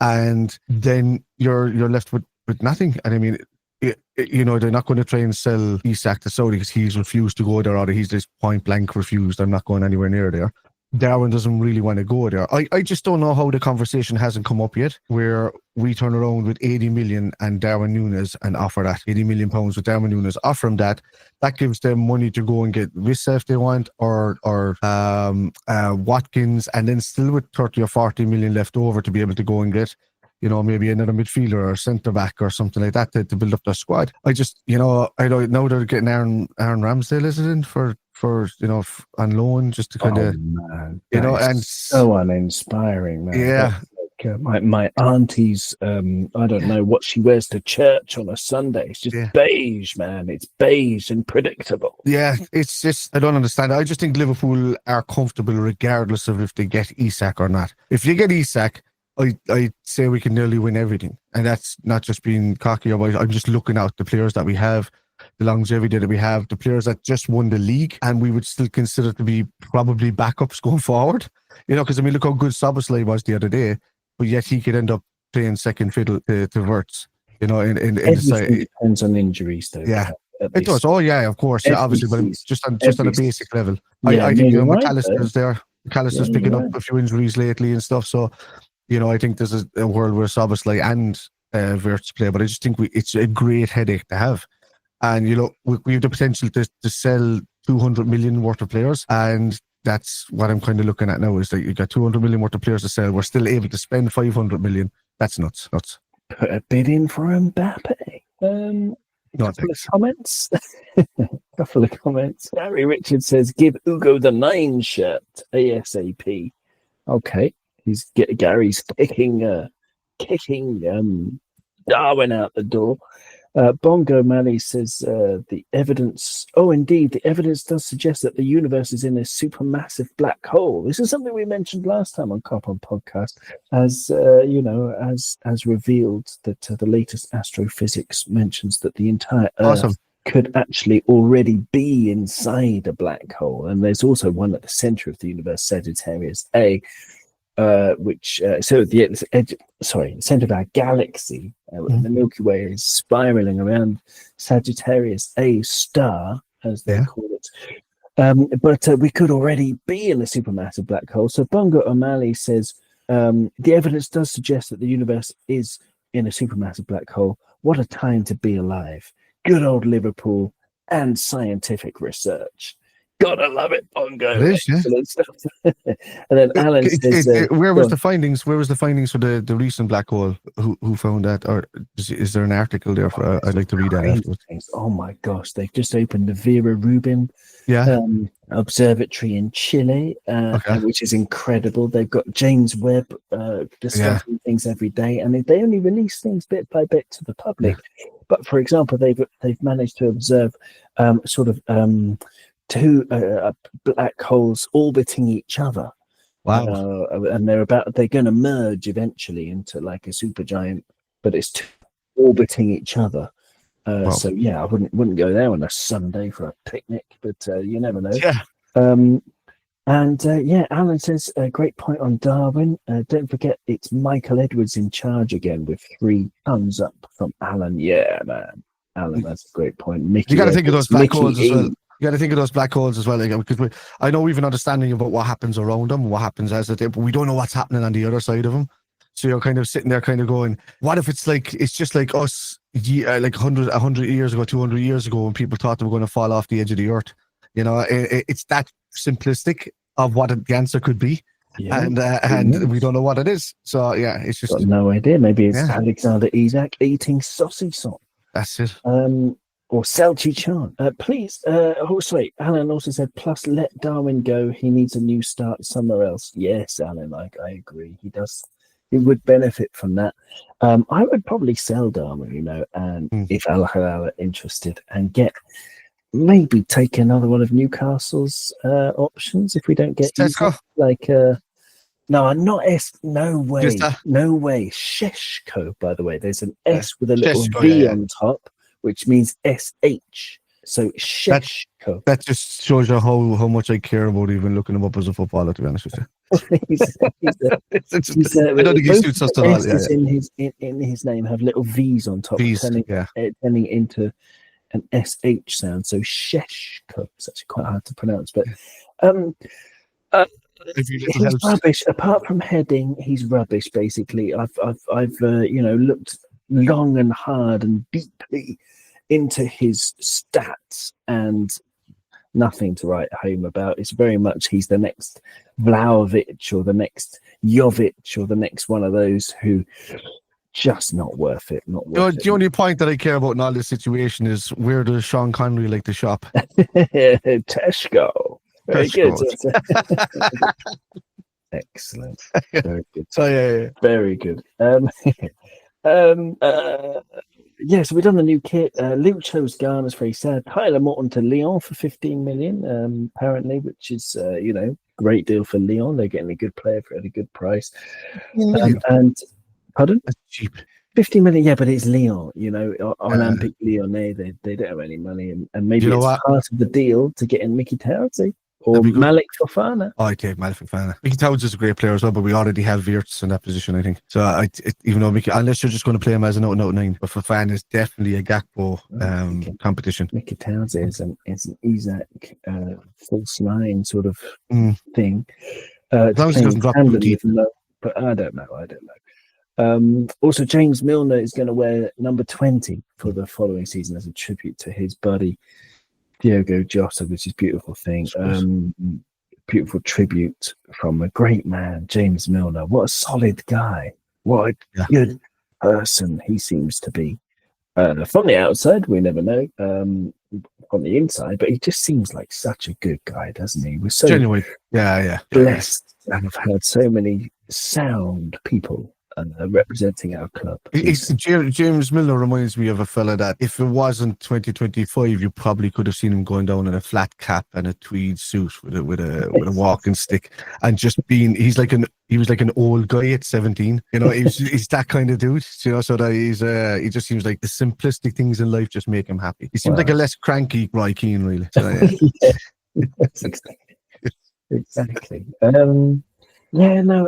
and then you're left with nothing. And I mean, they're not going to try and sell Isak to Saudi because he's refused to go there, or he's just point blank refused. I'm not going anywhere near there. Darwin doesn't really want to go there. I just don't know how the conversation hasn't come up yet, where we turn around with 80 million and Darwin Núñez and offer that 80 million pounds with Darwin Núñez, offer him that gives them money to go and get Wissa if they want, or Watkins, and then still with 30 or 40 million left over to be able to go and get maybe another midfielder or centre back or something like that to build up their squad. I just, I don't know, they're getting Aaron Ramsdale, is it in for on loan, just to kind of, and so uninspiring, man. Yeah. My auntie's, I don't know what she wears to church on a Sunday. It's just beige, man. It's beige and predictable. Yeah, it's just, I don't understand. I just think Liverpool are comfortable regardless of if they get Isak or not. If you get Isak, I say we can nearly win everything. And that's not just being cocky about it. I'm just looking out the players that we have, the longevity that we have, the players that just won the league, and we would still consider to be probably backups going forward. Because I mean, look how good Szoboszlai was the other day, but yet he could end up playing second fiddle to Wirtz. In the side. Depends on injuries, though. Yeah. It does. Oh yeah, of course. Yeah, obviously, but just on a basic level. Yeah, I think McAllister's there. McAllister's picking up a few injuries lately and stuff. So, I think there's a world where Szoboszlai and Wirtz play, but I just think it's a great headache to have. And we have the potential to sell 200 million worth of players, and that's what I'm kind of looking at now. Is that you got 200 million worth of players to sell. We're still able to spend 500 million. That's nuts. Put a bid in for Mbappe. No, couple of comments. Couple of comments. Gary Richards says, "Give Ugo the 9 shirt ASAP." Okay, Gary's kicking Darwin out the door. Bongo Mally says the evidence. Oh, indeed, the evidence does suggest that the universe is in a supermassive black hole. This is something we mentioned last time on Kop On podcast, as as revealed that the latest astrophysics mentions that the entire Earth could actually already be inside a black hole, and there's also one at the center of the universe, Sagittarius A. The center of our galaxy, the Milky Way is spiraling around Sagittarius A star, as they call it. But we could already be in a supermassive black hole. So Bongo O'Malley says the evidence does suggest that the universe is in a supermassive black hole. What a time to be alive! Good old Liverpool and scientific research. Gotta love it, Bongo. It is, excellent stuff. And then Alan says, "Where was the findings? Where was the findings for the recent black hole? Who found that? Or is there an article there? I'd like to read that afterwards." Oh my gosh, they've just opened the Vera Rubin observatory in Chile, which is incredible. They've got James Webb discussing things every day, and they only release things bit by bit to the public. But for example, they've managed to observe two black holes orbiting each other. Wow! And they're going to merge eventually into like a supergiant, but it's two orbiting each other. So yeah, I wouldn't go there on a Sunday for a picnic, but you never know. Yeah. Alan says a great point on Darwin. Don't forget it's Michael Edwards in charge again with 3 thumbs up from Alan. Yeah, man. Alan, that's a great point. Mickey, you got to think of those black holes as well. You got to think of those black holes as well, because I know we have an understanding about what happens around them, what happens as it, but we don't know what's happening on the other side of them. So you're kind of sitting there, kind of going, "What if it's just like us, like 100 years ago, 200 years ago, when people thought they were going to fall off the edge of the earth?" It's that simplistic of what the answer could be, and we don't know what it is. So yeah, it's just got no idea. Maybe it's Alexander Isak eating sausage. That's it. Or Selchi Chan. Please, Alan also said, plus let Darwin go. He needs a new start somewhere else. Yes, Alan, I agree. He does. He would benefit from that. I would probably sell Darwin, and if Al Hilal are interested, and maybe take another one of Newcastle's options if we don't get no, not S. No way. No way. Sheshko, by the way. There's an S with a little V on top, which means SH. So Sheshko. That just shows you how much I care about even looking him up as a footballer, to be honest with you. I don't think he suits us at all. In his name have little V's on top, turning into an SH sound. So Sheshko. It's actually quite hard to pronounce, but he's rubbish. Apart from heading, he's rubbish. Basically, I've looked long and hard and deeply into his stats, and nothing to write home about. It's very much he's the next Vlahovic or the next Jovic or the next one of those who just not worth it. The only point that I care about in all this situation is, where does Sean Connery like to shop? Tesco. Very good. Excellent. Very good. Very good. So we've done the new kit. Lucho's gone. It's very sad. Tyler Morton to Lyon for 15 million, apparently, which is great deal for Lyon. They're getting a good player for a good price. And pardon? That's cheap. 50 million, yeah, but it's Lyon, Olympique Lyonnais. They don't have any money, and maybe it's part of the deal to get in Mickey Townsend or Malik Fofana. Oh, okay, Malik Fofana. Mickey Townsend is a great player as well, but we already have Wirtz in that position, I think. So even though unless you're just going to play him as an out 9, but Fofana is definitely a Gakpo competition. Mickey Townsend is an Isak false 9 sort of thing. As long as he doesn't drop too deep. But I don't know. Also, James Milner is going to wear number 20 for the following season as a tribute to his buddy Diogo Jota, which is a beautiful thing. Beautiful tribute from a great man, James Milner. What a solid guy. What a good person he seems to be. From the outside, we never know. From the inside, but he just seems like such a good guy, doesn't he? We're so Genuine. Yeah. blessed and have had so many sound people representing our club. James Milner reminds me of a fella that if it wasn't 2025, you probably could have seen him going down in a flat cap and a tweed suit with a walking stick, and just being. He was like an old guy at 17. You know, he's that kind of dude. You know, so that he just seems like the simplistic things in life just make him happy. He seems like a less cranky Roy Keane, really. So, yeah. Exactly. I don't know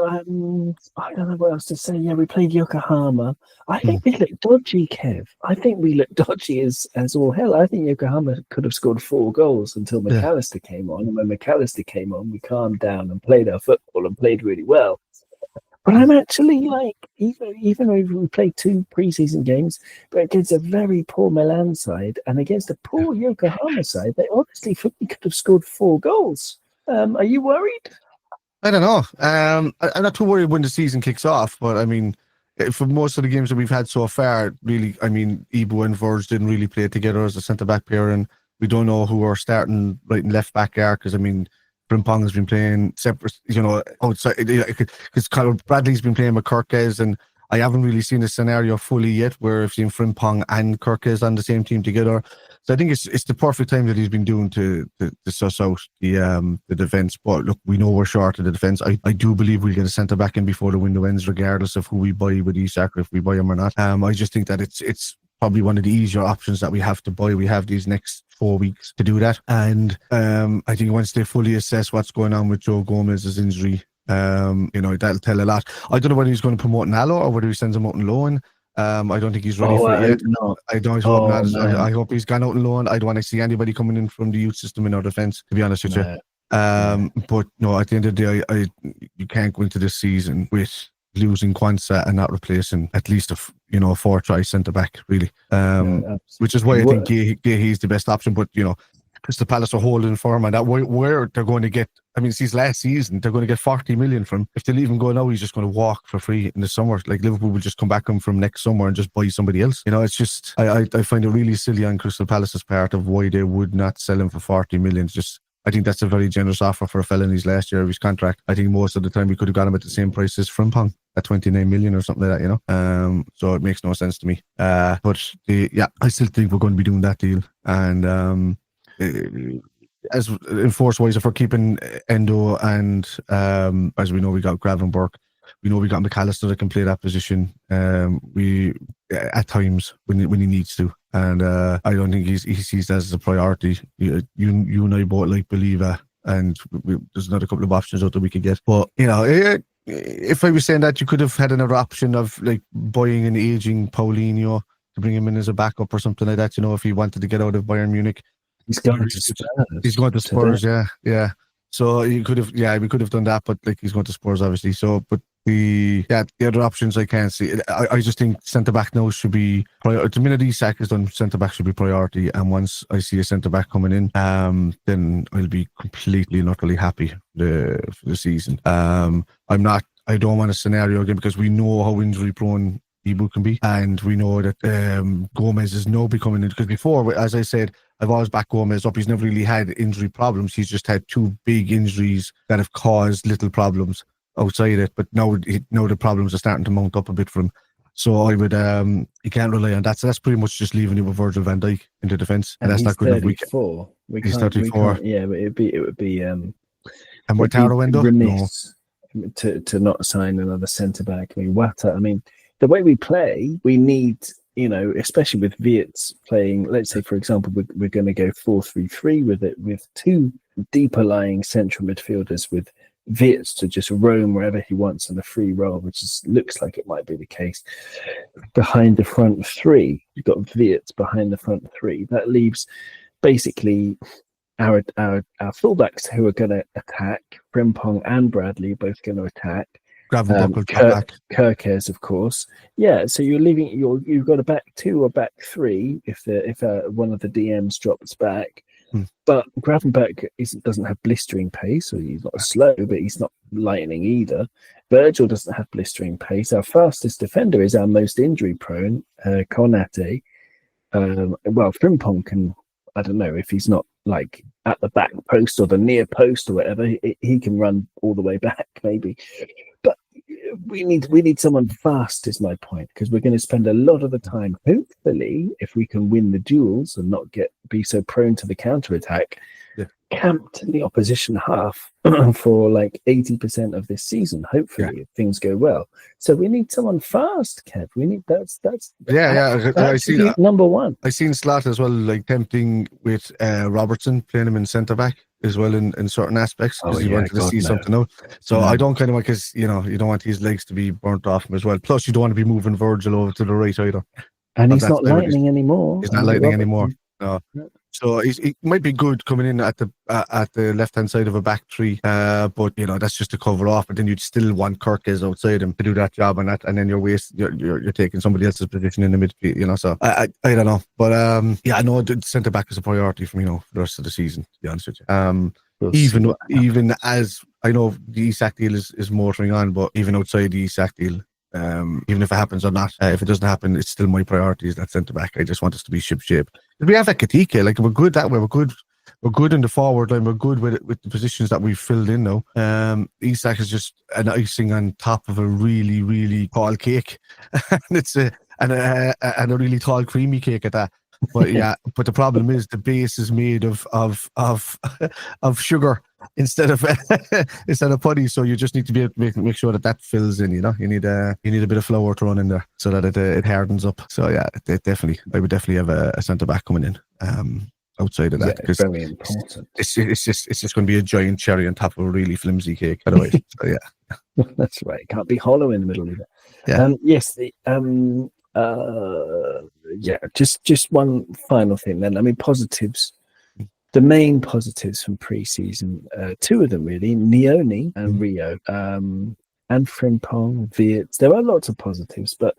what else to say. Yeah, we played Yokohama. I think we looked dodgy, Kev. I think we looked dodgy as all hell. I think Yokohama could have scored 4 goals until McAllister came on. And when McAllister came on, we calmed down and played our football and played really well. But I'm actually like, even though we played 2 preseason games, but against a very poor Milan side and against a poor Yokohama side, they honestly could have scored 4 goals. Are you worried? I don't know. I'm not too worried when the season kicks off, but I mean, for most of the games that we've had so far, really, I mean, Ibu and Verge didn't really play together as a centre-back pair, and we don't know who our starting right and left-back are, because, I mean, Frimpong has been playing separate, you know, outside, because Bradley's been playing with Kirkes, and I haven't really seen a scenario fully yet where I've seen Frimpong and Kirkes on the same team together. So I think it's the perfect time that he's been doing to suss out the defence. But look, we know we're short of the defence. I do believe we'll get a centre back in before the window ends, regardless of who we buy with Isak, if we buy him or not. I just think that it's probably one of the easier options that we have to buy. We have these next 4 weeks to do that, and I think once they fully assess what's going on with Joe Gomez's injury, you know, that'll tell a lot. I don't know whether he's going to promote Nalo or whether he sends him out on loan. I don't think he's ready for it yet. I don't hope not. I hope he's gone out on loan. I don't want to see anybody coming in from the youth system in our defence, to be honest with you. But no, at the end of the day, you can't go into this season with losing Kwanzaa and not replacing at least a 4-try centre back, really. Which is why I think Gahey's the best option. But you know, Crystal Palace are holding firm on that. Where they're going to get, I mean, it's his last season, they're going to get 40 million from him. If they leave him go now, he's just going to walk for free in the summer. Like Liverpool will just come back him from next summer and just buy somebody else. You know, it's just, I find it really silly on Crystal Palace's part of why they would not sell him for 40 million. It's just, I think that's a very generous offer for a fella in his last year of his contract. I think most of the time we could have got him at the same price as Frimpong at 29 million or something like that, you know. So it makes no sense to me. But I still think we're going to be doing that deal. And as enforced wise, if we're keeping Endo and as we know, we got Gravenberg, we know we got McAllister that can play that position. We at times when he needs to, and I don't think he sees that as a priority. You and I both like Believer, and there's another couple of options out that we could get. But you know, if I was saying that, you could have had another option of like buying an aging Paulinho to bring him in as a backup or something like that. You know, if he wanted to get out of Bayern Munich. He's going to Spurs. He's going to Spurs, yeah. So we could have done that, but like he's going to Spurs, obviously. So, but the other options I can't see. I just think centre back now should be the minute Isak is done, centre back should be priority. And once I see a centre back coming in, then I'll be completely and utterly happy for the season. I don't want a scenario again because we know how injury prone Ibu can be, and we know that Gomez is now becoming, because before, as I said, I've always backed Gomez up. He's never really had injury problems. He's just had 2 big injuries that have caused little problems outside it. But now the problems are starting to mount up a bit for him. So I would, you can't rely on that. So that's pretty much just leaving it with Virgil van Dijk into defence, and that's not good enough. He's 34. Yeah, but it would be and Wataru Endo? Remiss to not sign another centre back. I mean, Wata. I mean, the way we play, we need, you know, especially with Wirtz playing, let's say, for example, we're going to go 4-3-3 with 2 deeper lying central midfielders, with Wirtz to just roam wherever he wants on a free roll, which looks like it might be the case. Behind the front 3, you've got Wirtz behind the front 3. That leaves basically our fullbacks who are going to attack. Frimpong and Bradley both going to attack. Kirkes, of course. Yeah, so you're leaving. You've got a back 2 or back 3 if one of the DMs drops back. But Gravenberg doesn't have blistering pace, or he's not slow, but he's not lightning either. Virgil doesn't have blistering pace. Our fastest defender is our most injury prone, Konate. Well, Frimpong can, I don't know if he's not like at the back post or the near post or whatever, he can run all the way back maybe. But we need someone fast is my point, because we're going to spend a lot of the time, hopefully, if we can win the duels and not be so prone to the counter attack, camped in the opposition half for like 80% of this season, hopefully, if things go well. So we need someone fast, Kev. We need that's I see number one. I seen Slot as well, like tempting with Robertson, playing him in centre back as well in certain aspects, because he wanted to see something out. So I don't kind of want, because you don't want his legs to be burnt off him as well. Plus, you don't want to be moving Virgil over to the right either. And he's not lightning anymore. He's not lightning anymore. No. So he might be good coming in at the left hand side of a back three, but that's just to cover off. But then you'd still want Kirkes outside him to do that job, and then you're taking somebody else's position in the midfield. So I don't know, but I know the centre back is a priority for me for the rest of the season. To be honest with you, even as I know the Isak deal is motoring on, but even outside the Isak deal. Even if it happens or not, if it doesn't happen, it's still my priority is that centre back. I just want us to be ship shape. We have Ekitike, like we're good that way. We're good in the forward line. We're good with the positions that we've filled in now. Isak is just an icing on top of a really, really tall cake, and it's a really tall creamy cake at that. But but the problem is the base is made of sugar instead of putty. So you just need to make sure that fills in. You need a bit of flour thrown in there so that it hardens up. So I would definitely have a centre back coming in. Outside of that, because very important. It's just going to be a giant cherry on top of a really flimsy cake. Otherwise, so that's right. It can't be hollow in the middle of it. Just one final thing then. I mean, positives. The main positives from pre-season, two of them really, Neone and Rio, and Frimpong, Viet. There are lots of positives, but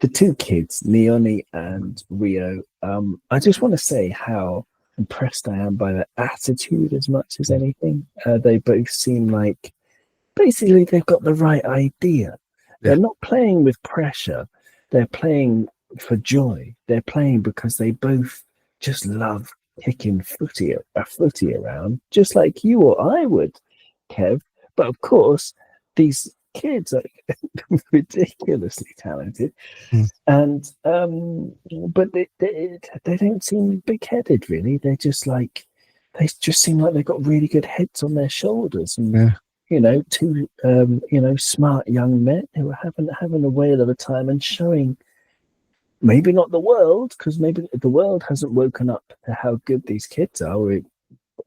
the two kids, Neone and Rio, I just want to say how impressed I am by their attitude as much as anything. They both seem like basically they've got the right idea. They're not playing with pressure. They're playing for joy. They're playing because they both just love kicking a footy around, just like you or I would, Kev. But of course, these kids are ridiculously talented, and but they don't seem big-headed. Really, they just seem like they've got really good heads on their shoulders, and two smart young men who are having a whale of a time and showing. Maybe not the world, because maybe the world hasn't woken up to how good these kids are. A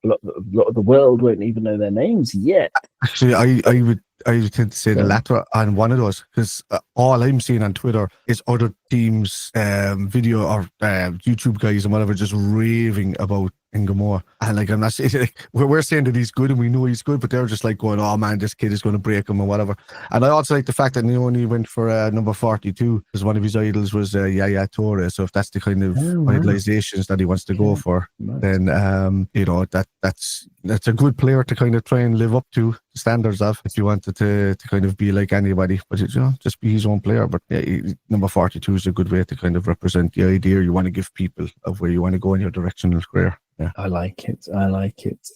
lot of the world won't even know their names yet. Actually, I would tend to say the latter on one of those, because all I'm seeing on Twitter is other teams' video or YouTube guys and whatever just raving about Ingemore. And like, I'm not saying we're saying that he's good and we know he's good, but they're just like going, "Oh man, this kid is going to break him" or whatever. And I also like the fact that he only went for number 42 because one of his idols was Yaya Toure. So if that's the kind of idolizations that he wants to go for, then that's a good player to kind of try and live up to the standards of, if you wanted to kind of be like anybody, but just be his own player. But number 42 is a good way to kind of represent the idea you want to give people of where you want to go in your directional career. Yeah, I like it.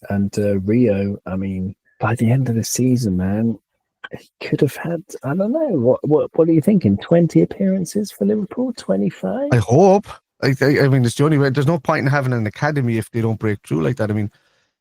And Rio, I mean, by the end of the season, man, he could have had, I don't know, what are you thinking? 20 appearances for Liverpool? 25? I hope. I mean, it's the only way. There's no point in having an academy if they don't break through like that. I mean,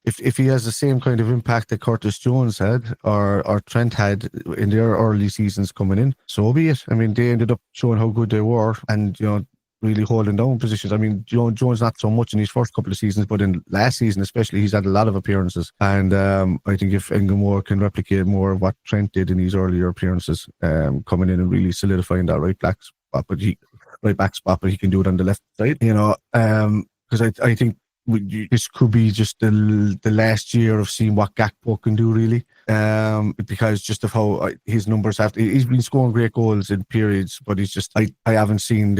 if he has the same kind of impact that Curtis Jones had or Trent had in their early seasons coming in, so be it. I mean, they ended up showing how good they were and, really holding down positions. I mean, Jones not so much in his first couple of seasons, but in last season especially, he's had a lot of appearances. And I think if Ingemore can replicate more of what Trent did in his earlier appearances, coming in and really solidifying that right back spot, but he can do it on the left side, because I think this could be just the last year of seeing what Gakpo can do, really, because just of how his numbers he's been scoring great goals in periods, but he's just I haven't seen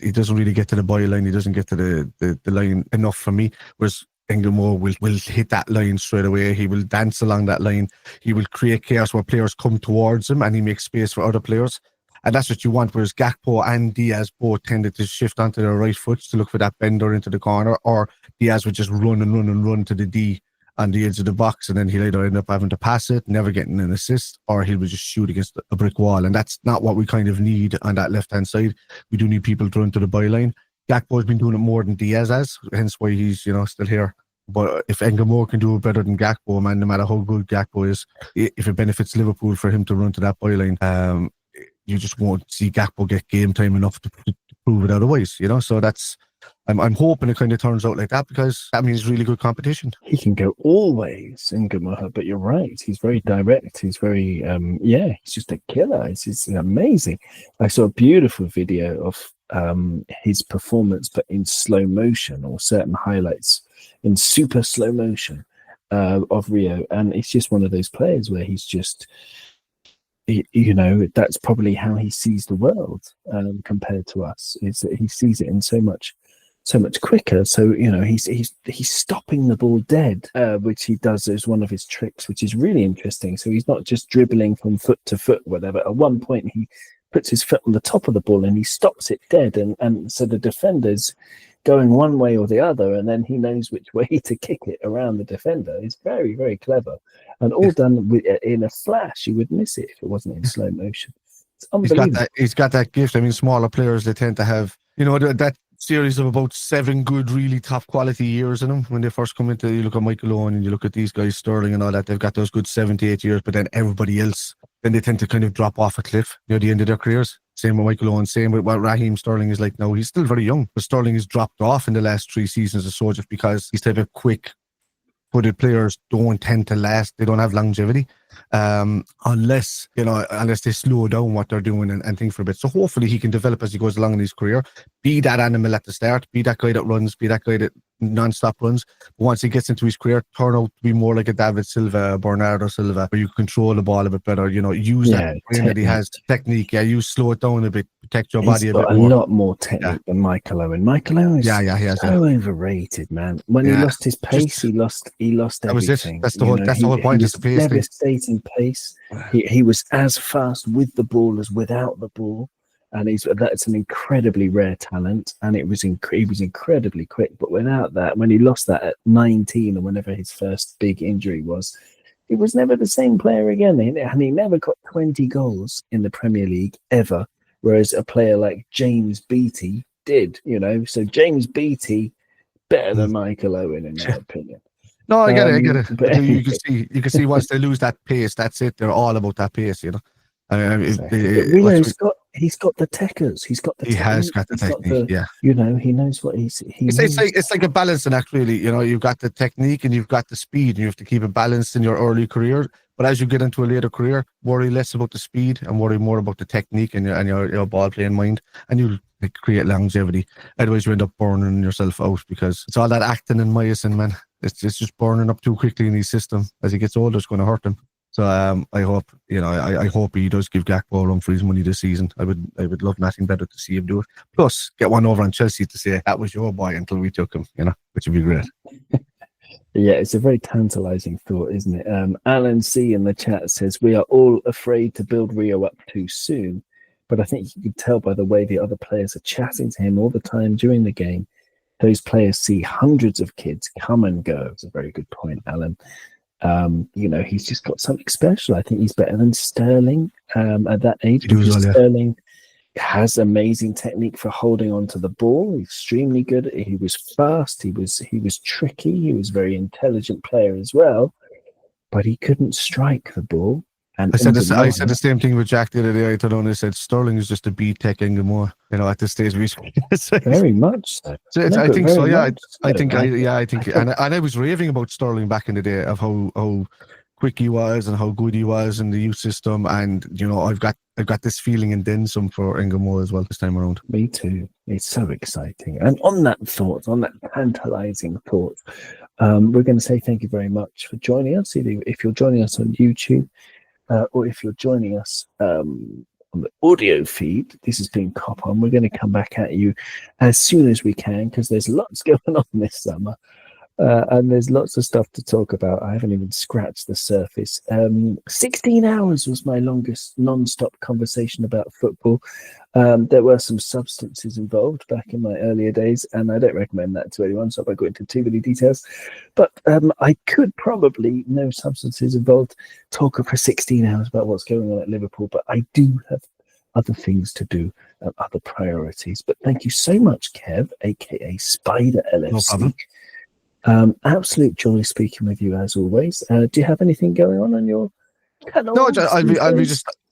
he doesn't really get to the byline, he doesn't get to the line enough for me, whereas Ingemore will hit that line straight away. He will dance along that line. He will create chaos where players come towards him and he makes space for other players. And that's what you want, whereas Gakpo and Diaz both tended to shift onto their right foot to look for that bender into the corner, or Diaz would just run and run and run to the D on the edge of the box, and then he'll either end up having to pass it, never getting an assist, or he would just shoot against a brick wall. And that's not what we kind of need on that left-hand side. We do need people to run to the byline. Gakpo's been doing it more than Diaz has, hence why he's, still here. But if Engamo can do it better than Gakpo, man, no matter how good Gakpo is, if it benefits Liverpool for him to run to that byline, you just won't see Gakpo get game time enough to prove it otherwise, So that's, I'm hoping it kind of turns out like that, because that means really good competition. He can go always in Gamoha, but you're right. He's very direct. He's very, he's just a killer. It's amazing. I saw a beautiful video of his performance, but in slow motion, or certain highlights in super slow motion of Rio. And it's just one of those players where he's just, that's probably how he sees the world compared to us, is that he sees it in so much quicker. So he's stopping the ball dead, which he does as one of his tricks, which is really interesting. So he's not just dribbling from foot to foot, whatever. At one point he puts his foot on the top of the ball and he stops it dead, and so the defender's going one way or the other, and then he knows which way to kick it around the defender. It's very, very clever, and all done in a flash. You would miss it if it wasn't in slow motion. It's unbelievable. He's got that gift. I mean, smaller players, they tend to have, that series of about 7 good, really top quality years in them. When they first come into, you look at Michael Owen and you look at these guys, Sterling and all that, they've got those good 78 years, but then everybody else, then they tend to kind of drop off a cliff near the end of their careers. Same with Michael Owen, same with what Raheem Sterling is like now. He's still very young, but Sterling has dropped off in the last 3 seasons or so, just because these type of quick-footed players don't tend to last. They don't have longevity. Unless they slow down what they're doing and think for a bit. So hopefully he can develop as he goes along in his career, be that animal at the start, be that guy that runs, be that guy that non-stop runs. But once he gets into his career, turn out to be more like a David Silva, Bernardo Silva, where you control the ball a bit better, use that brain that he has, technique, you slow it down a bit, protect your body a bit more. He's got a lot more technique than Michael Owen. Michael Owen is so overrated, man. When he lost his pace, he lost everything. That was it. That's the whole point. Is the pace devastating pace. He was as fast with the ball as without the ball, and that's an incredibly rare talent. And he was incredibly quick. But without that, when he lost that at 19 or whenever his first big injury was, he was never the same player again. And he never got 20 goals in the Premier League ever, whereas a player like James Beattie did. So James Beattie better than Michael Owen in my opinion. No, I get it. But you can see once they lose that pace, that's it. They're all about that pace, He's got the techers. He's got the. He has got the technique. He knows what he's. It's like a balancing act, really. You've got the technique and you've got the speed, and you have to keep it balanced in your early career. But as you get into a later career, worry less about the speed and worry more about the technique and your ball playing mind, and you'll create longevity. Otherwise, you end up burning yourself out, because it's all that actin and myosin, man. It's just burning up too quickly in his system. As he gets older, it's going to hurt him. So I hope, I hope he does give Gakpo a run for his money this season. I would love nothing better to see him do it. Plus, get one over on Chelsea to say that was your boy until we took him, which would be great. Yeah, it's a very tantalizing thought, isn't it? Alan C in the chat says, we are all afraid to build Rio up too soon, but I think you could tell by the way the other players are chatting to him all the time during the game. Those players see hundreds of kids come and go. It's a very good point, Alan. He's just got something special. I think he's better than Sterling at that age. Sterling has amazing technique for holding on to the ball. Extremely good. He was fast. He was tricky. He was a very intelligent player as well, but he couldn't strike the ball. And I said the same thing with Jack the other day. I told him, I said Sterling is just a B-Tech Engamo, at this stage. Very much so. I think so. Yeah, I think. And I was raving about Sterling back in the day of how quick he was and how good he was in the youth system. And I've got this feeling and then some for Engamo as well this time around. Me too. It's so exciting. And on that tantalizing thought, we're going to say thank you very much for joining us. If you're joining us on YouTube. Or if you're joining us on the audio feed, this has been Kop On. We're going to come back at you as soon as we can, because there's lots going on this summer. And there's lots of stuff to talk about. I haven't even scratched the surface. 16 hours was my longest non-stop conversation about football. There were some substances involved back in my earlier days, and I don't recommend that to anyone, so I won't go into too many details. But I could probably, no substances involved, talk for 16 hours about what's going on at Liverpool, but I do have other things to do, other priorities. But thank you so much, Kev, aka Spider LFC. No problem. Absolute joy speaking with you as always. Do you have anything going on your channel? No,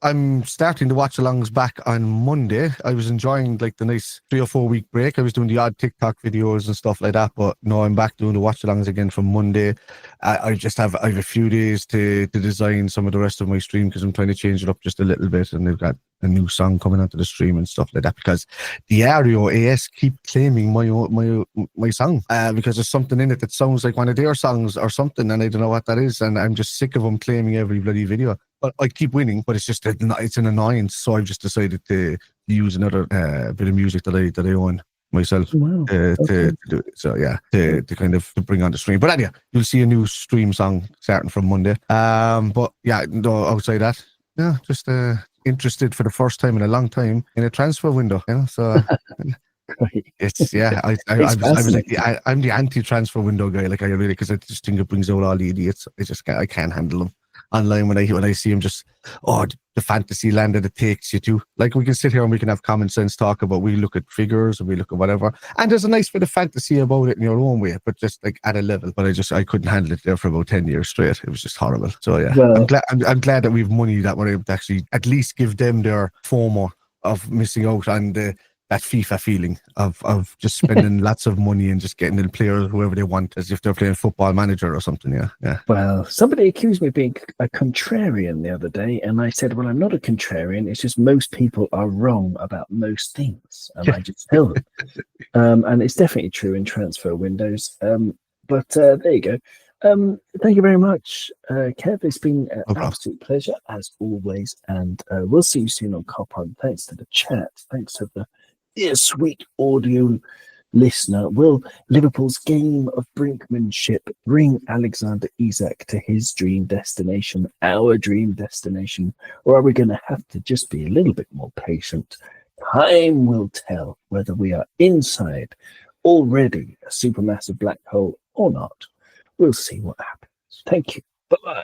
I'm starting the watch alongs back on Monday. I was enjoying like the nice 3 or 4 week break. I was doing the odd TikTok videos and stuff like that, but no, I'm back doing the watch alongs again from Monday. I have a few days to design some of the rest of my stream because I'm trying to change it up just a little bit, and they've got a new song coming onto the stream and stuff like that because the Rio AS keep claiming my song because there's something in it that sounds like one of their songs or something, and I don't know what that is, and I'm just sick of them claiming every bloody video. But I keep winning, but it's just it's an annoyance. So I've just decided to use another bit of music that I own myself to do it. So yeah, to kind of to bring on the stream. But anyway, you'll see a new stream song starting from Monday. But yeah, no, outside that, yeah, just interested for the first time in a long time in a transfer window. You know, so. It's I'm the anti-transfer window guy. Like I really, because I just think it brings out all the idiots. I can't handle them online when I see them. Just the fantasy land that it takes you to. Like we can sit here and we can have common sense talk about. We look at figures and we look at whatever, and there's a nice bit of fantasy about it in your own way, but just like at a level. But I couldn't handle it there for about 10 years straight. It was just horrible. So yeah, well, I'm glad that we've money that we're able to actually at least give them their FOMO of missing out on that FIFA feeling of just spending lots of money and just getting the players whoever they want as if they're playing Football Manager or something. Yeah. Well, somebody accused me of being a contrarian the other day, and I said, well, I'm not a contrarian. It's just most people are wrong about most things, and I just tell them. And it's definitely true in transfer windows. But there you go. Thank you very much, Kev. It's been an absolute pleasure as always, and we'll see you soon on Kop On. Thanks to the chat. Thanks to the sweet audio listener. Will Liverpool's game of brinkmanship bring Alexander Isak to his dream destination, our dream destination, or are we going to have to just be a little bit more patient? Time will tell whether we are inside already a supermassive black hole or not. We'll see what happens. Thank you. Bye-bye.